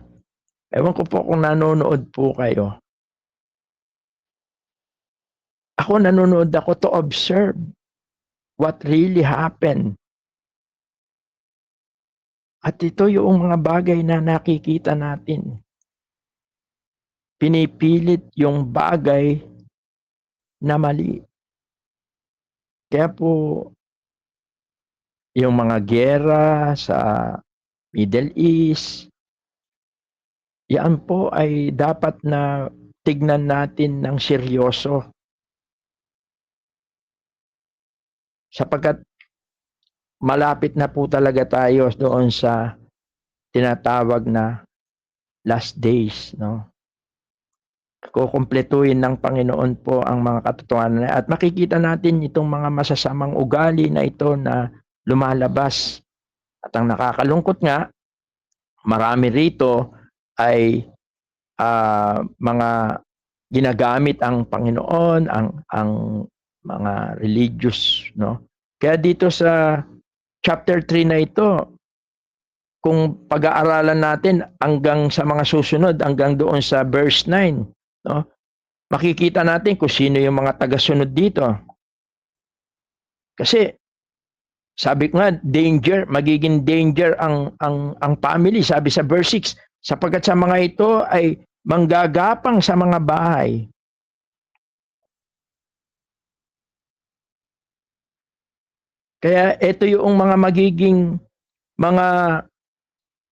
Ewan ko po kung nanonood po kayo. Ako nanonood ako to observe what really happened. At ito yung mga bagay na nakikita natin. Pinipilit yung bagay na mali. Kaya po, yung mga giyera sa Middle East, yan po ay dapat na tignan natin ng seryoso. Sapagkat malapit na po talaga tayo doon sa tinatawag na last days, no? Kukumpletuhin ng Panginoon po ang mga katotohanan at makikita natin itong mga masasamang ugali na ito na lumalabas. At ang nakakalungkot nga, marami rito ay mga ginagamit ang Panginoon, ang mga religious, no? Kaya dito sa chapter 3 na ito, kung pag-aaralan natin hanggang sa mga susunod, hanggang doon sa verse 9, no? Makikita natin kung sino yung mga tagasunod dito. Kasi sabi ko nga, magiging danger ang family, sabi sa verse 6, sapagkat sa mga ito ay manggagapang sa mga bahay. Kaya ito yung mga magiging mga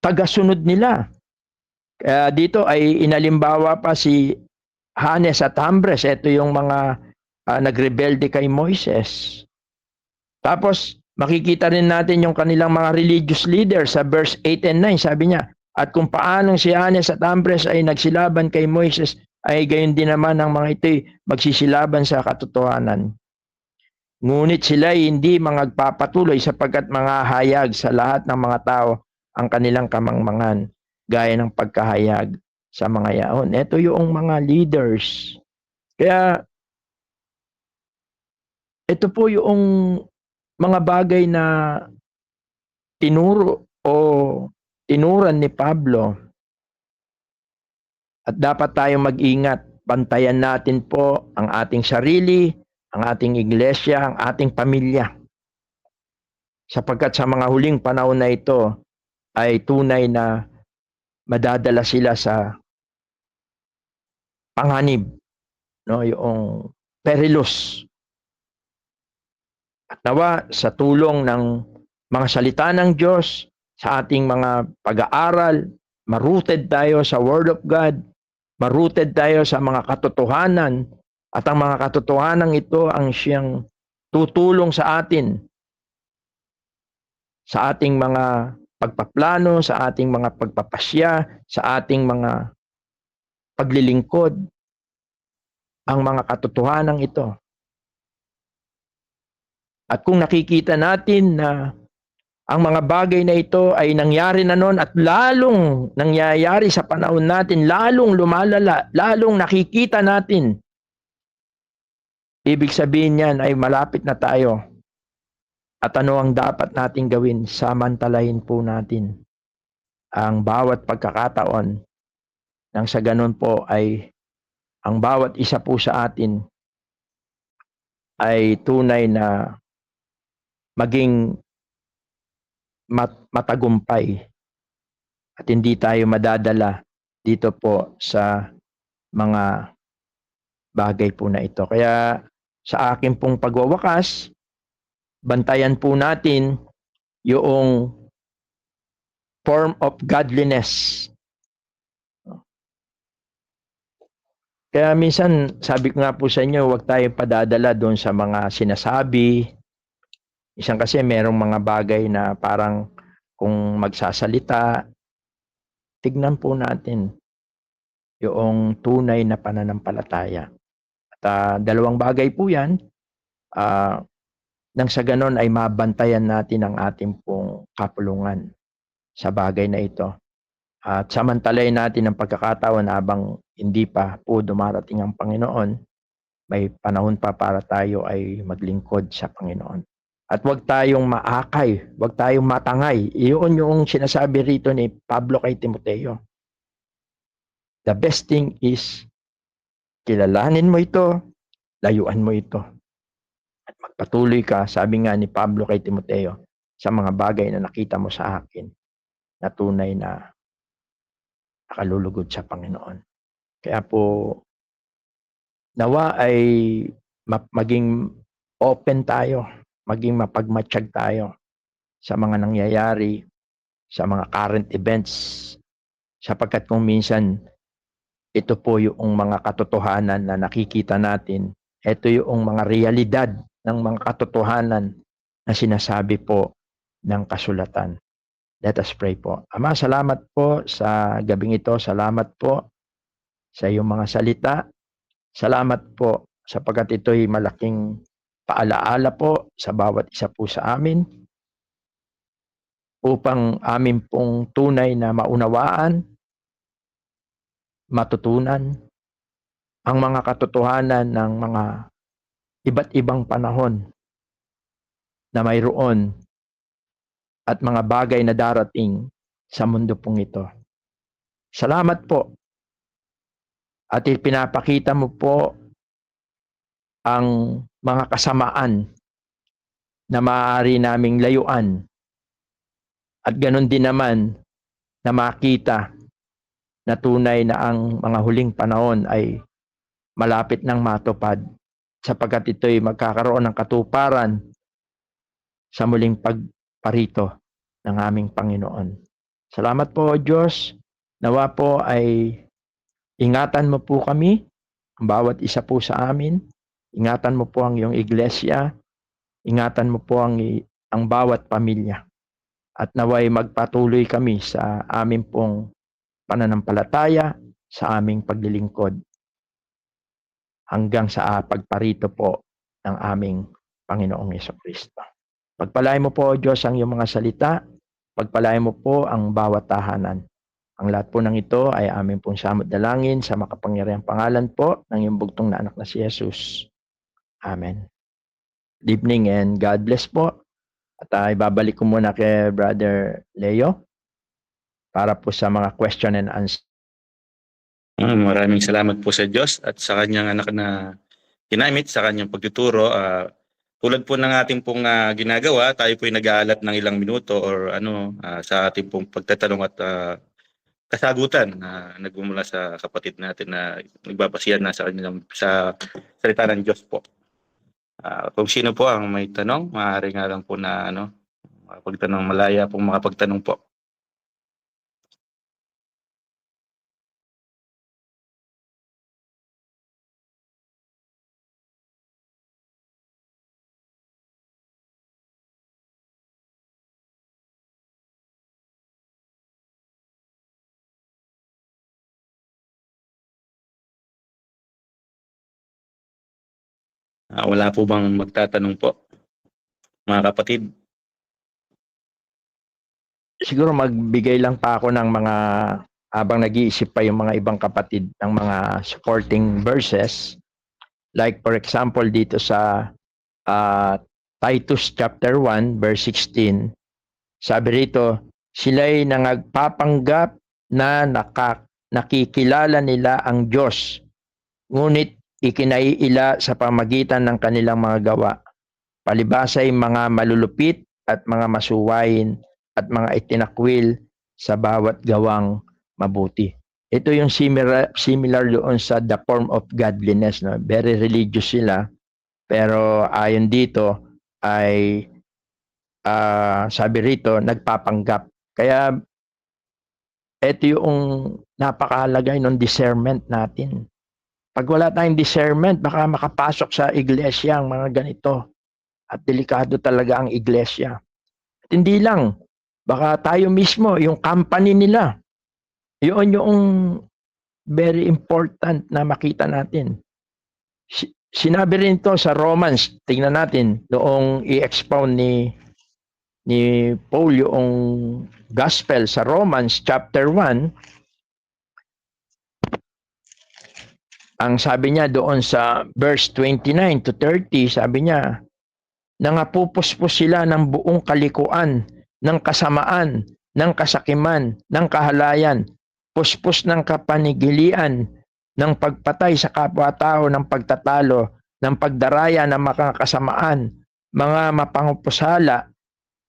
tagasunod nila. Kaya dito ay inalimbawa pa si Hanes at Jambres. Ito yung mga nagrebelde kay Moises. Tapos makikita rin natin yung kanilang mga religious leaders sa verse 8 and 9. Sabi niya, at kung paanong si Hanes at Jambres ay nagsilaban kay Moises, ay gayon din naman ang mga ito'y magsisilaban sa katotohanan. Ngunit sila hindi magpapatuloy sapagkat mga hayag sa lahat ng mga tao ang kanilang kamangmangan gaya ng pagkahayag sa mga yaon. Ito yung mga leaders. Kaya ito po yung mga bagay na tinuro o tinuran ni Pablo. At dapat tayong mag-ingat. Bantayan natin po ang ating sarili, ang ating iglesia, ang ating pamilya. Sapagkat sa mga huling panahon na ito ay tunay na madadala sila sa panganib, no, yung perilous. At nawa sa tulong ng mga salita ng Diyos, sa ating mga pag-aaral, ma-rooted tayo sa Word of God, ma-rooted tayo sa mga katotohanan, at ang mga katotohanan ito ang siyang tutulong sa atin sa ating mga pagpaplano, sa ating mga pagpapasya, sa ating mga paglilingkod, ang mga katotohanan ito. At kung nakikita natin na ang mga bagay na ito ay nangyari na noon at lalong nangyayari sa panahon natin, lalong lumalala, lalong nakikita natin, ibig sabihin niyan ay malapit na tayo. At ano ang dapat nating gawin? Samantalahin po natin ang bawat pagkakataon nang sa ganun po ay ang bawat isa po sa atin ay tunay na maging matagumpay at hindi tayo madadala dito po sa mga bagay po na ito. Kaya sa akin pong pagwawakas, bantayan po natin yung form of godliness. Kaya minsan, sabi ko nga po sa inyo, huwag tayo padadala doon sa mga sinasabi. Minsan kasi merong mga bagay na parang kung magsasalita, tignan po natin yung tunay na pananampalataya. At dalawang bagay po yan, nang sa ganon ay mabantayan natin ang ating pong kapulungan sa bagay na ito. At samantalayin natin ang pagkakataon habang hindi pa po dumarating ang Panginoon, may panahon pa para tayo ay maglingkod sa Panginoon. At huwag tayong maakay, huwag tayong matangay. Iyon yung sinasabi rito ni Pablo kay Timoteo. The best thing is, kilalanin mo ito, layuan mo ito. At magpatuloy ka, sabi nga ni Pablo kay Timoteo, sa mga bagay na nakita mo sa akin, na tunay na nakalulugod sa Panginoon. Kaya po, nawa ay maging open tayo, maging mapagmatsyag tayo sa mga nangyayari, sa mga current events, sapagkat kung minsan ito po yung mga katotohanan na nakikita natin, ito yung mga realidad ng mga katotohanan na sinasabi po ng kasulatan. Let us pray po. Ama, salamat po sa gabing ito. Salamat po sa iyong mga salita. Salamat po sapagkat ito'y malaking paalaala po sa bawat isa po sa amin upang amin pong tunay na maunawaan, matutunan ang mga katotohanan ng mga iba't ibang panahon na mayroon at mga bagay na darating sa mundo pong ito. Salamat po. At ipinapakita mo po ang mga kasamaan na maaari naming layuan. At ganun din naman na makita na tunay na ang mga huling panahon ay malapit nang matupad sapagkat ito'y magkakaroon ng katuparan sa muling pagparito ng aming Panginoon. Salamat po, Diyos. Nawa po ay ingatan mo po kami, ang bawat isa po sa amin. Ingatan mo po ang iyong iglesia. Ingatan mo po ang bawat pamilya. At naway magpatuloy kami sa aming pong pananampalataya, sa aming paglilingkod, hanggang sa pagparito po ng aming Panginoong Hesukristo. Pagpalain mo po, Diyos, ang iyong mga salita Pagpalain mo po ang bawat tahanan. Ang lahat po ng ito ay aming pong samot dalangin sa makapangyarihang pangalan po ng iyong bugtong na anak na si Jesus. Amen. Good evening and God bless po. At ibabalik ko muna kay Brother Leo para po sa mga question and answer. Maraming salamat po sa Diyos at sa kanyang anak na ginamit sa kanyang pagtuturo. Tulad po ng ating pong ginagawa, tayo po ay nag-aalat ng ilang minuto or sa ating pong pagtatanong at kasagutan na nagmumula sa kapatid natin na nagbabasihan na sa kanilang sa salita ng Diyos po. Kung sino po ang may tanong, maaari nga lang po na makapagtanong, malaya pong makapagtanong po. Wala po bang magtatanong po, mga kapatid? Siguro magbigay lang pa ako ng mga, habang nag-iisip pa yung mga ibang kapatid ng mga supporting verses. Like for example dito sa Titus chapter 1 verse 16, sabi rito, sila'y nangagpapanggap na nakikilala nila ang Diyos, ngunit ikinaiila sa pamagitan ng kanilang mga gawa. Palibasa'y mga malulupit at mga masuwain at mga itinakwil sa bawat gawang mabuti. Ito yung similar doon sa the form of godliness. No? Very religious sila, pero ayon dito ay sabi rito, nagpapanggap. Kaya ito yung napakahalaga ng discernment natin. Pag wala tayong discernment, baka makapasok sa iglesia ang mga ganito. At delikado talaga ang iglesia. At hindi lang, baka tayo mismo, yung company nila, yun yung very important na makita natin. Sinabi rin to sa Romans, tingnan natin, noong i-expound ni Paul yung gospel sa Romans chapter 1, ang sabi niya doon sa verse 29 to 30, sabi niya, nangapupuspos sila ng buong kalikuan, ng kasamaan, ng kasakiman, ng kahalayan, puspos ng kapanigilian, ng pagpatay sa kapwa-tao, ng pagtatalo, ng pagdaraya ng mga kasamaan, mga mapangupusala,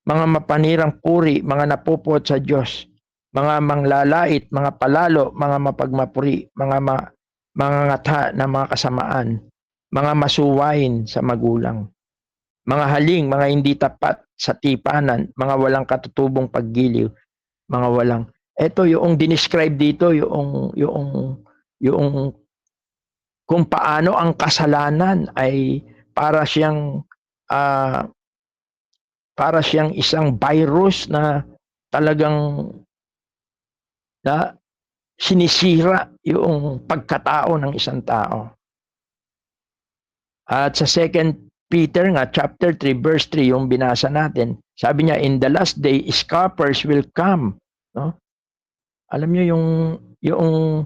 mga mapanirang puri, mga napupot sa Diyos, mga manglalait, mga palalo, mga mapagmapuri, mga ngata na mga kasamaan, mga masuwain sa magulang, mga haling, mga hindi tapat sa tipanan, mga walang katutubong paggiliw, mga walang. Ito yung dinescribe dito, yung kung paano ang kasalanan ay para siyang isang virus na talagang sinisira yung pagkatao ng isang tao. At sa 2 Peter nga, chapter 3, verse 3, yung binasa natin, sabi niya, in the last day, scoffers will come. No? Alam niyo yung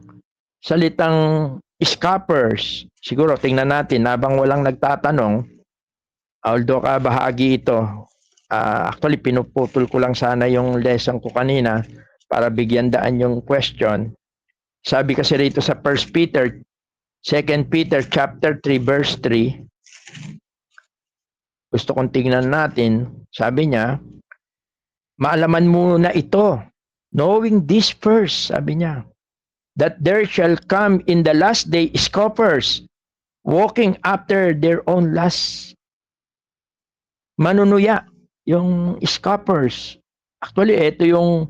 salitang scoffers, siguro tingnan natin, habang walang nagtatanong, although bahagi ito, actually pinuputol ko lang sana yung lesson ko kanina para bigyan daan yung question. Sabi kasi rito sa 2 Peter chapter 3 verse 3, gusto kong tingnan natin, sabi niya, maalaman mo na ito, knowing this first, sabi niya, that there shall come in the last day scoffers, walking after their own lusts. Manunuya, yung scoffers. Actually, ito yung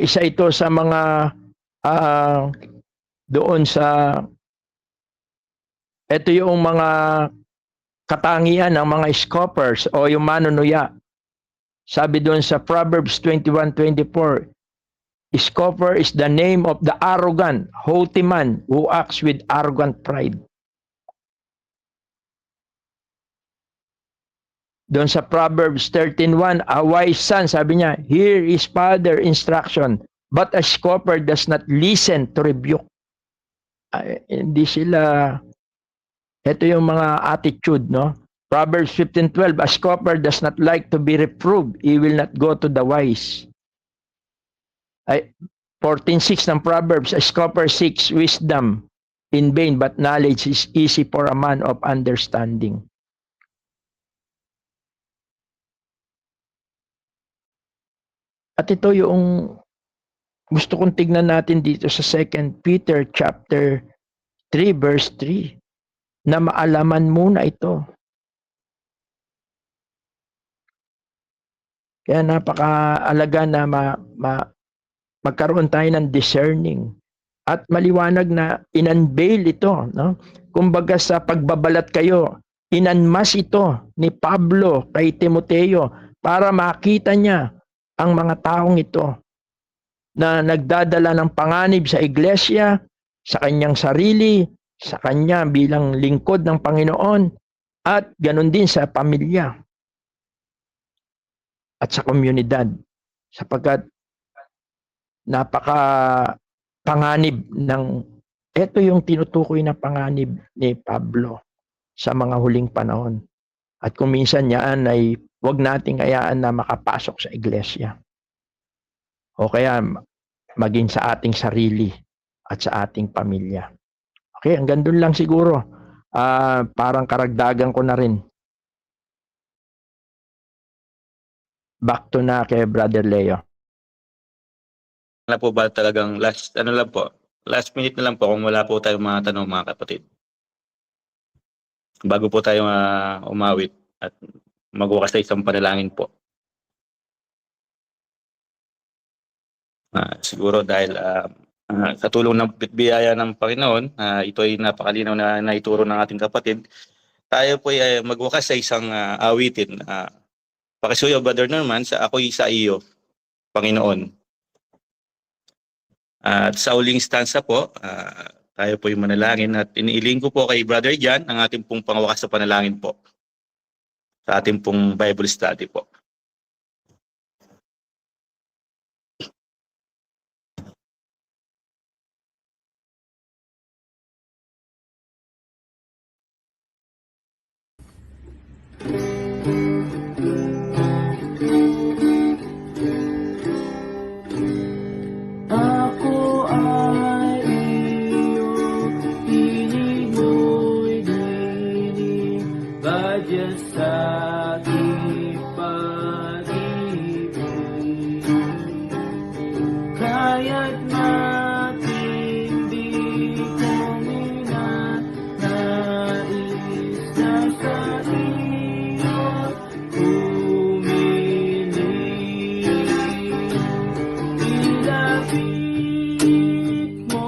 isa ito sa mga doon sa ito yung mga katangian ng mga scoffers o yung manunuya. Sabi doon sa Proverbs 21:24, scoffer is the name of the arrogant, haughty man who acts with arrogant pride. Doon sa Proverbs 13:1, a wise son, sabi niya, hear his father instruction, but a scoffer does not listen to rebuke. Hindi sila, ito yung mga attitude, no? Proverbs 15:12, a scoffer does not like to be reproved, he will not go to the wise. 14:6 ng Proverbs, a scoffer seeks wisdom in vain, but knowledge is easy for a man of understanding. At ito yung gusto kong tignan natin dito sa 2 Peter chapter 3 verse 3, na maalaman muna ito. Kaya napakaalaga na magkaroon tayo ng discerning at maliwanag na in-unveil ito, no? Kumbaga sa pagbabalat kayo, inanmas ito ni Pablo kay Timoteo para makita niya ang mga taong ito na nagdadala ng panganib sa iglesia, sa kanyang sarili, sa kanya bilang lingkod ng Panginoon, at ganun din sa pamilya at sa komunidad, sapagkat napaka panganib ng, ito yung tinutukoy na panganib ni Pablo sa mga huling panahon. At kung minsan yan ay huwag nating hayaan na makapasok sa iglesia. O kaya maging sa ating sarili at sa ating pamilya. Okay, hanggang doon lang siguro. Parang karagdagan ko na rin. Back to na kay Brother Leo. Na po ba talagang last minute na lang po kung wala po tayong mga tanong, mga kapatid. Bago po tayo umawit at magwakas sa isang panalangin po. Siguro dahil sa tulong ng biyaya ng Panginoon, ito ay napakalinaw na naituro ng ating kapatid. Tayo po ay magwakas sa isang awitin. Pakisuyo, Brother Norman, sa ako'y sa iyo, Panginoon. At sa uling stanza po, tayo po yung manalangin at iniiling ko po kay Brother Jan ang ating pong pangwakas sa panalangin po. Sa ating pong Bible study po. Ako ay iyong hiling mo'y dinig, badya sa aking pag-ibig. Kaya't matindi ko minanais na sa iyo humiling. Ilapit mo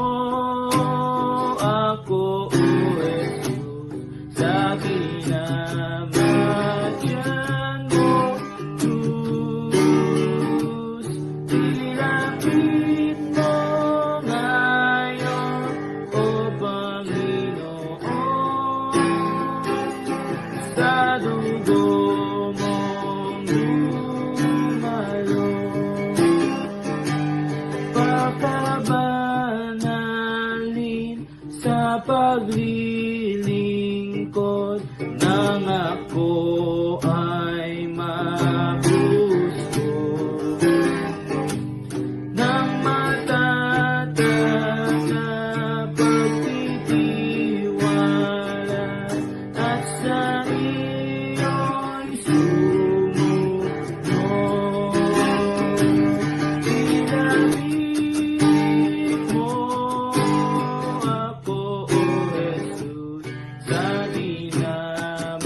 ako, O Jesus, sa kinamadyan mo, Diyos. Ilapit mo ngayon, O Panginoon, sa dugo mong lumalo. Pagkabanalin sa paglilingkod nang ako ay magusto, nang matatag na pagtitiwala at sa iyo'y sumunod. Ilapit mo ako, O Jesus, sa dinamatyan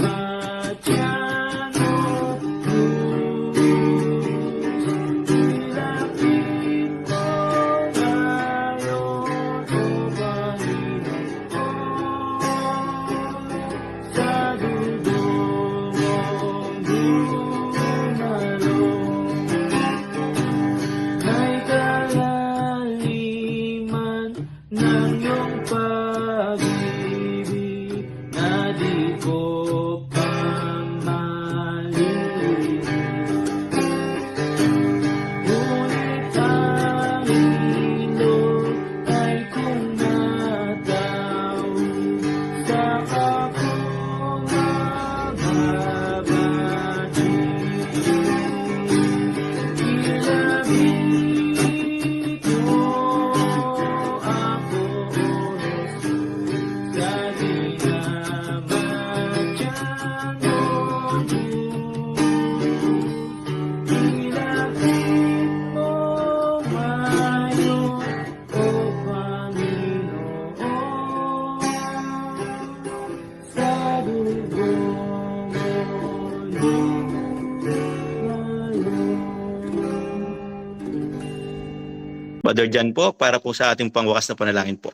Brother Jan po, para po sa ating pangwakas na panalangin po.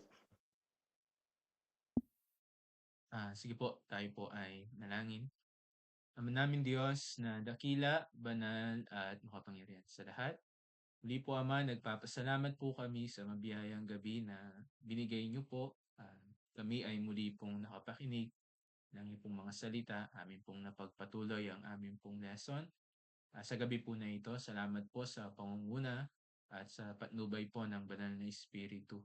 Sige po, tayo po ay nalangin. Ama namin Diyos na dakila, banal at makapangyarihan sa lahat. Muli po Ama, nagpapasalamat po kami sa mabiyayang gabi na binigay niyo po. Kami ay muli pong nakapakinig ng iyong pong mga salita. Amin pong napagpatuloy ang aming pong lesson. Sa gabi po na ito, salamat po sa pangunguna at sa patnubay po ng Banal na Espiritu.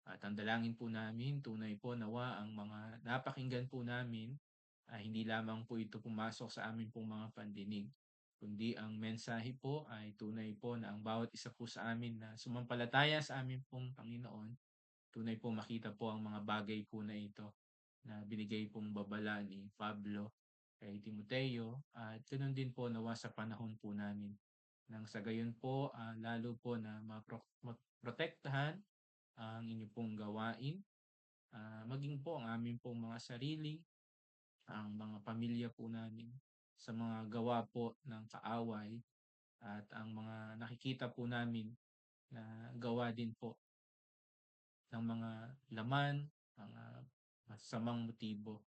At ang dalangin po namin, tunay po nawa ang mga napakinggan po namin, hindi lamang po ito pumasok sa amin pong mga pandinig, kundi ang mensahe po ay tunay po na ang bawat isa po sa amin na sumampalataya sa amin pong Panginoon, tunay po makita po ang mga bagay po na ito na binigay pong babala ni Pablo kay Timoteo, at ganoon din po nawa sa panahon po namin nang sa gayon po lalo po na maprotektahan ang inyong pong gawain, maging po ang aming pong mga sarili, ang mga pamilya po namin sa mga gawa po ng kaaway at ang mga nakikita po namin na gawa din po ng mga laman, mga masamang motibo.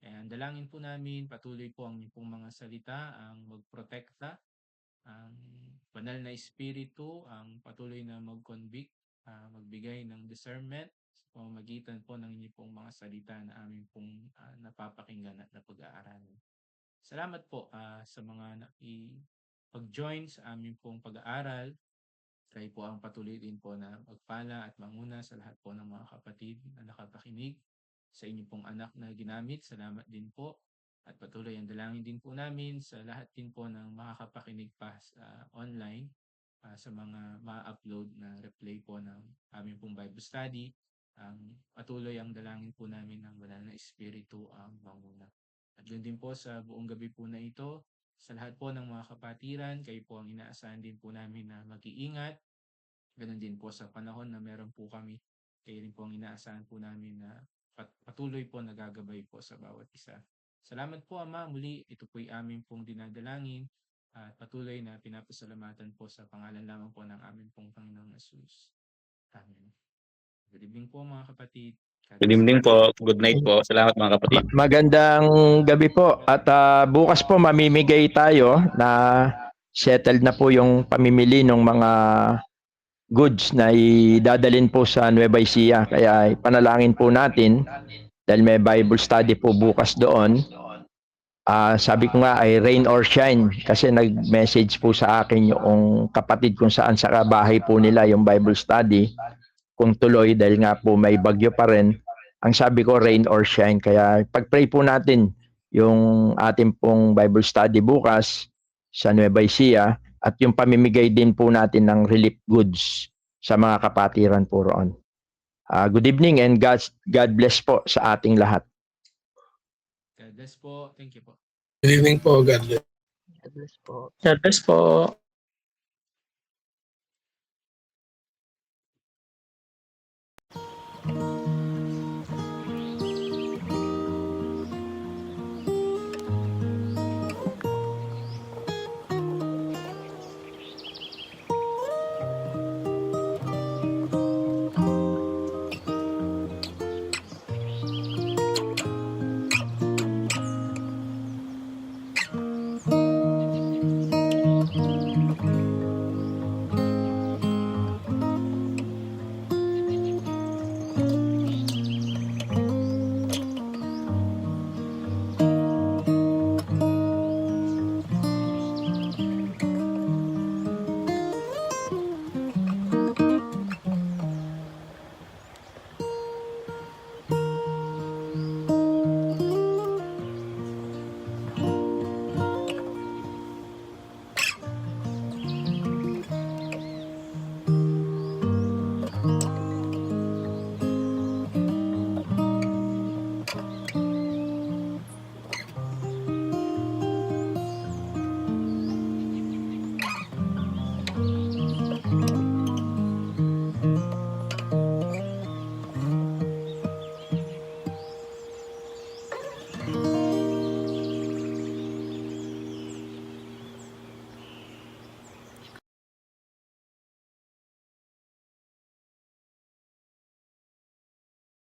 Ang dalangin po namin, patuloy po ang inyong pong mga salita, ang magprotekta, ang banal na espiritu, ang patuloy na mag-convict, magbigay ng discernment sa pamamagitan po ng inyong pong mga salita na aming pong napapakinggan at napag-aaralan. Salamat po sa mga pag-join sa aming pong pag-aaral. Kayo po ang patuloy din po na magpala at manguna sa lahat po ng mga kapatid na nakapakinig. Sa inyong pong anak na ginamit, salamat din po. At patuloy ang dalangin din po namin sa lahat din po ng makakapakinig pa sa online, sa mga ma-upload na replay po ng aming pong Bible study. Patuloy ang dalangin po namin ng Banal na Espiritu ang manguna. At yun din po sa buong gabi po na ito, sa lahat po ng mga kapatiran, kayo po ang inaasahan din po namin na mag-iingat. Ganun din po sa panahon na meron po kami, kayo rin po ang inaasahan po namin na patuloy po nagagabay po sa bawat isa. Salamat po Ama, muli ito po'y aming pong dinadalangin at patuloy na pinapasalamatan po sa pangalan lamang po ng aming pong Panginoong Jesus. Amen. Good evening po mga kapatid. Good evening po. Good night po. Salamat mga kapatid. Magandang gabi po. At bukas po mamimigay tayo na settled na po yung pamimili ng mga goods na idadalin po sa Nueva Ecija. Kaya panalangin po natin dahil may Bible study po bukas doon. Sabi ko nga ay rain or shine kasi nag-message po sa akin yung kapatid kung saan sa bahay po nila yung Bible study kung tuloy dahil nga po may bagyo pa rin. Ang sabi ko rain or shine, kaya pag-pray po natin yung ating pong Bible study bukas sa Nueva Ecija at yung pamimigay din po natin ng relief goods sa mga kapatiran po roon. Good evening and God bless po sa ating lahat. God bless po. Thank you po. Good evening po. God bless. God bless po.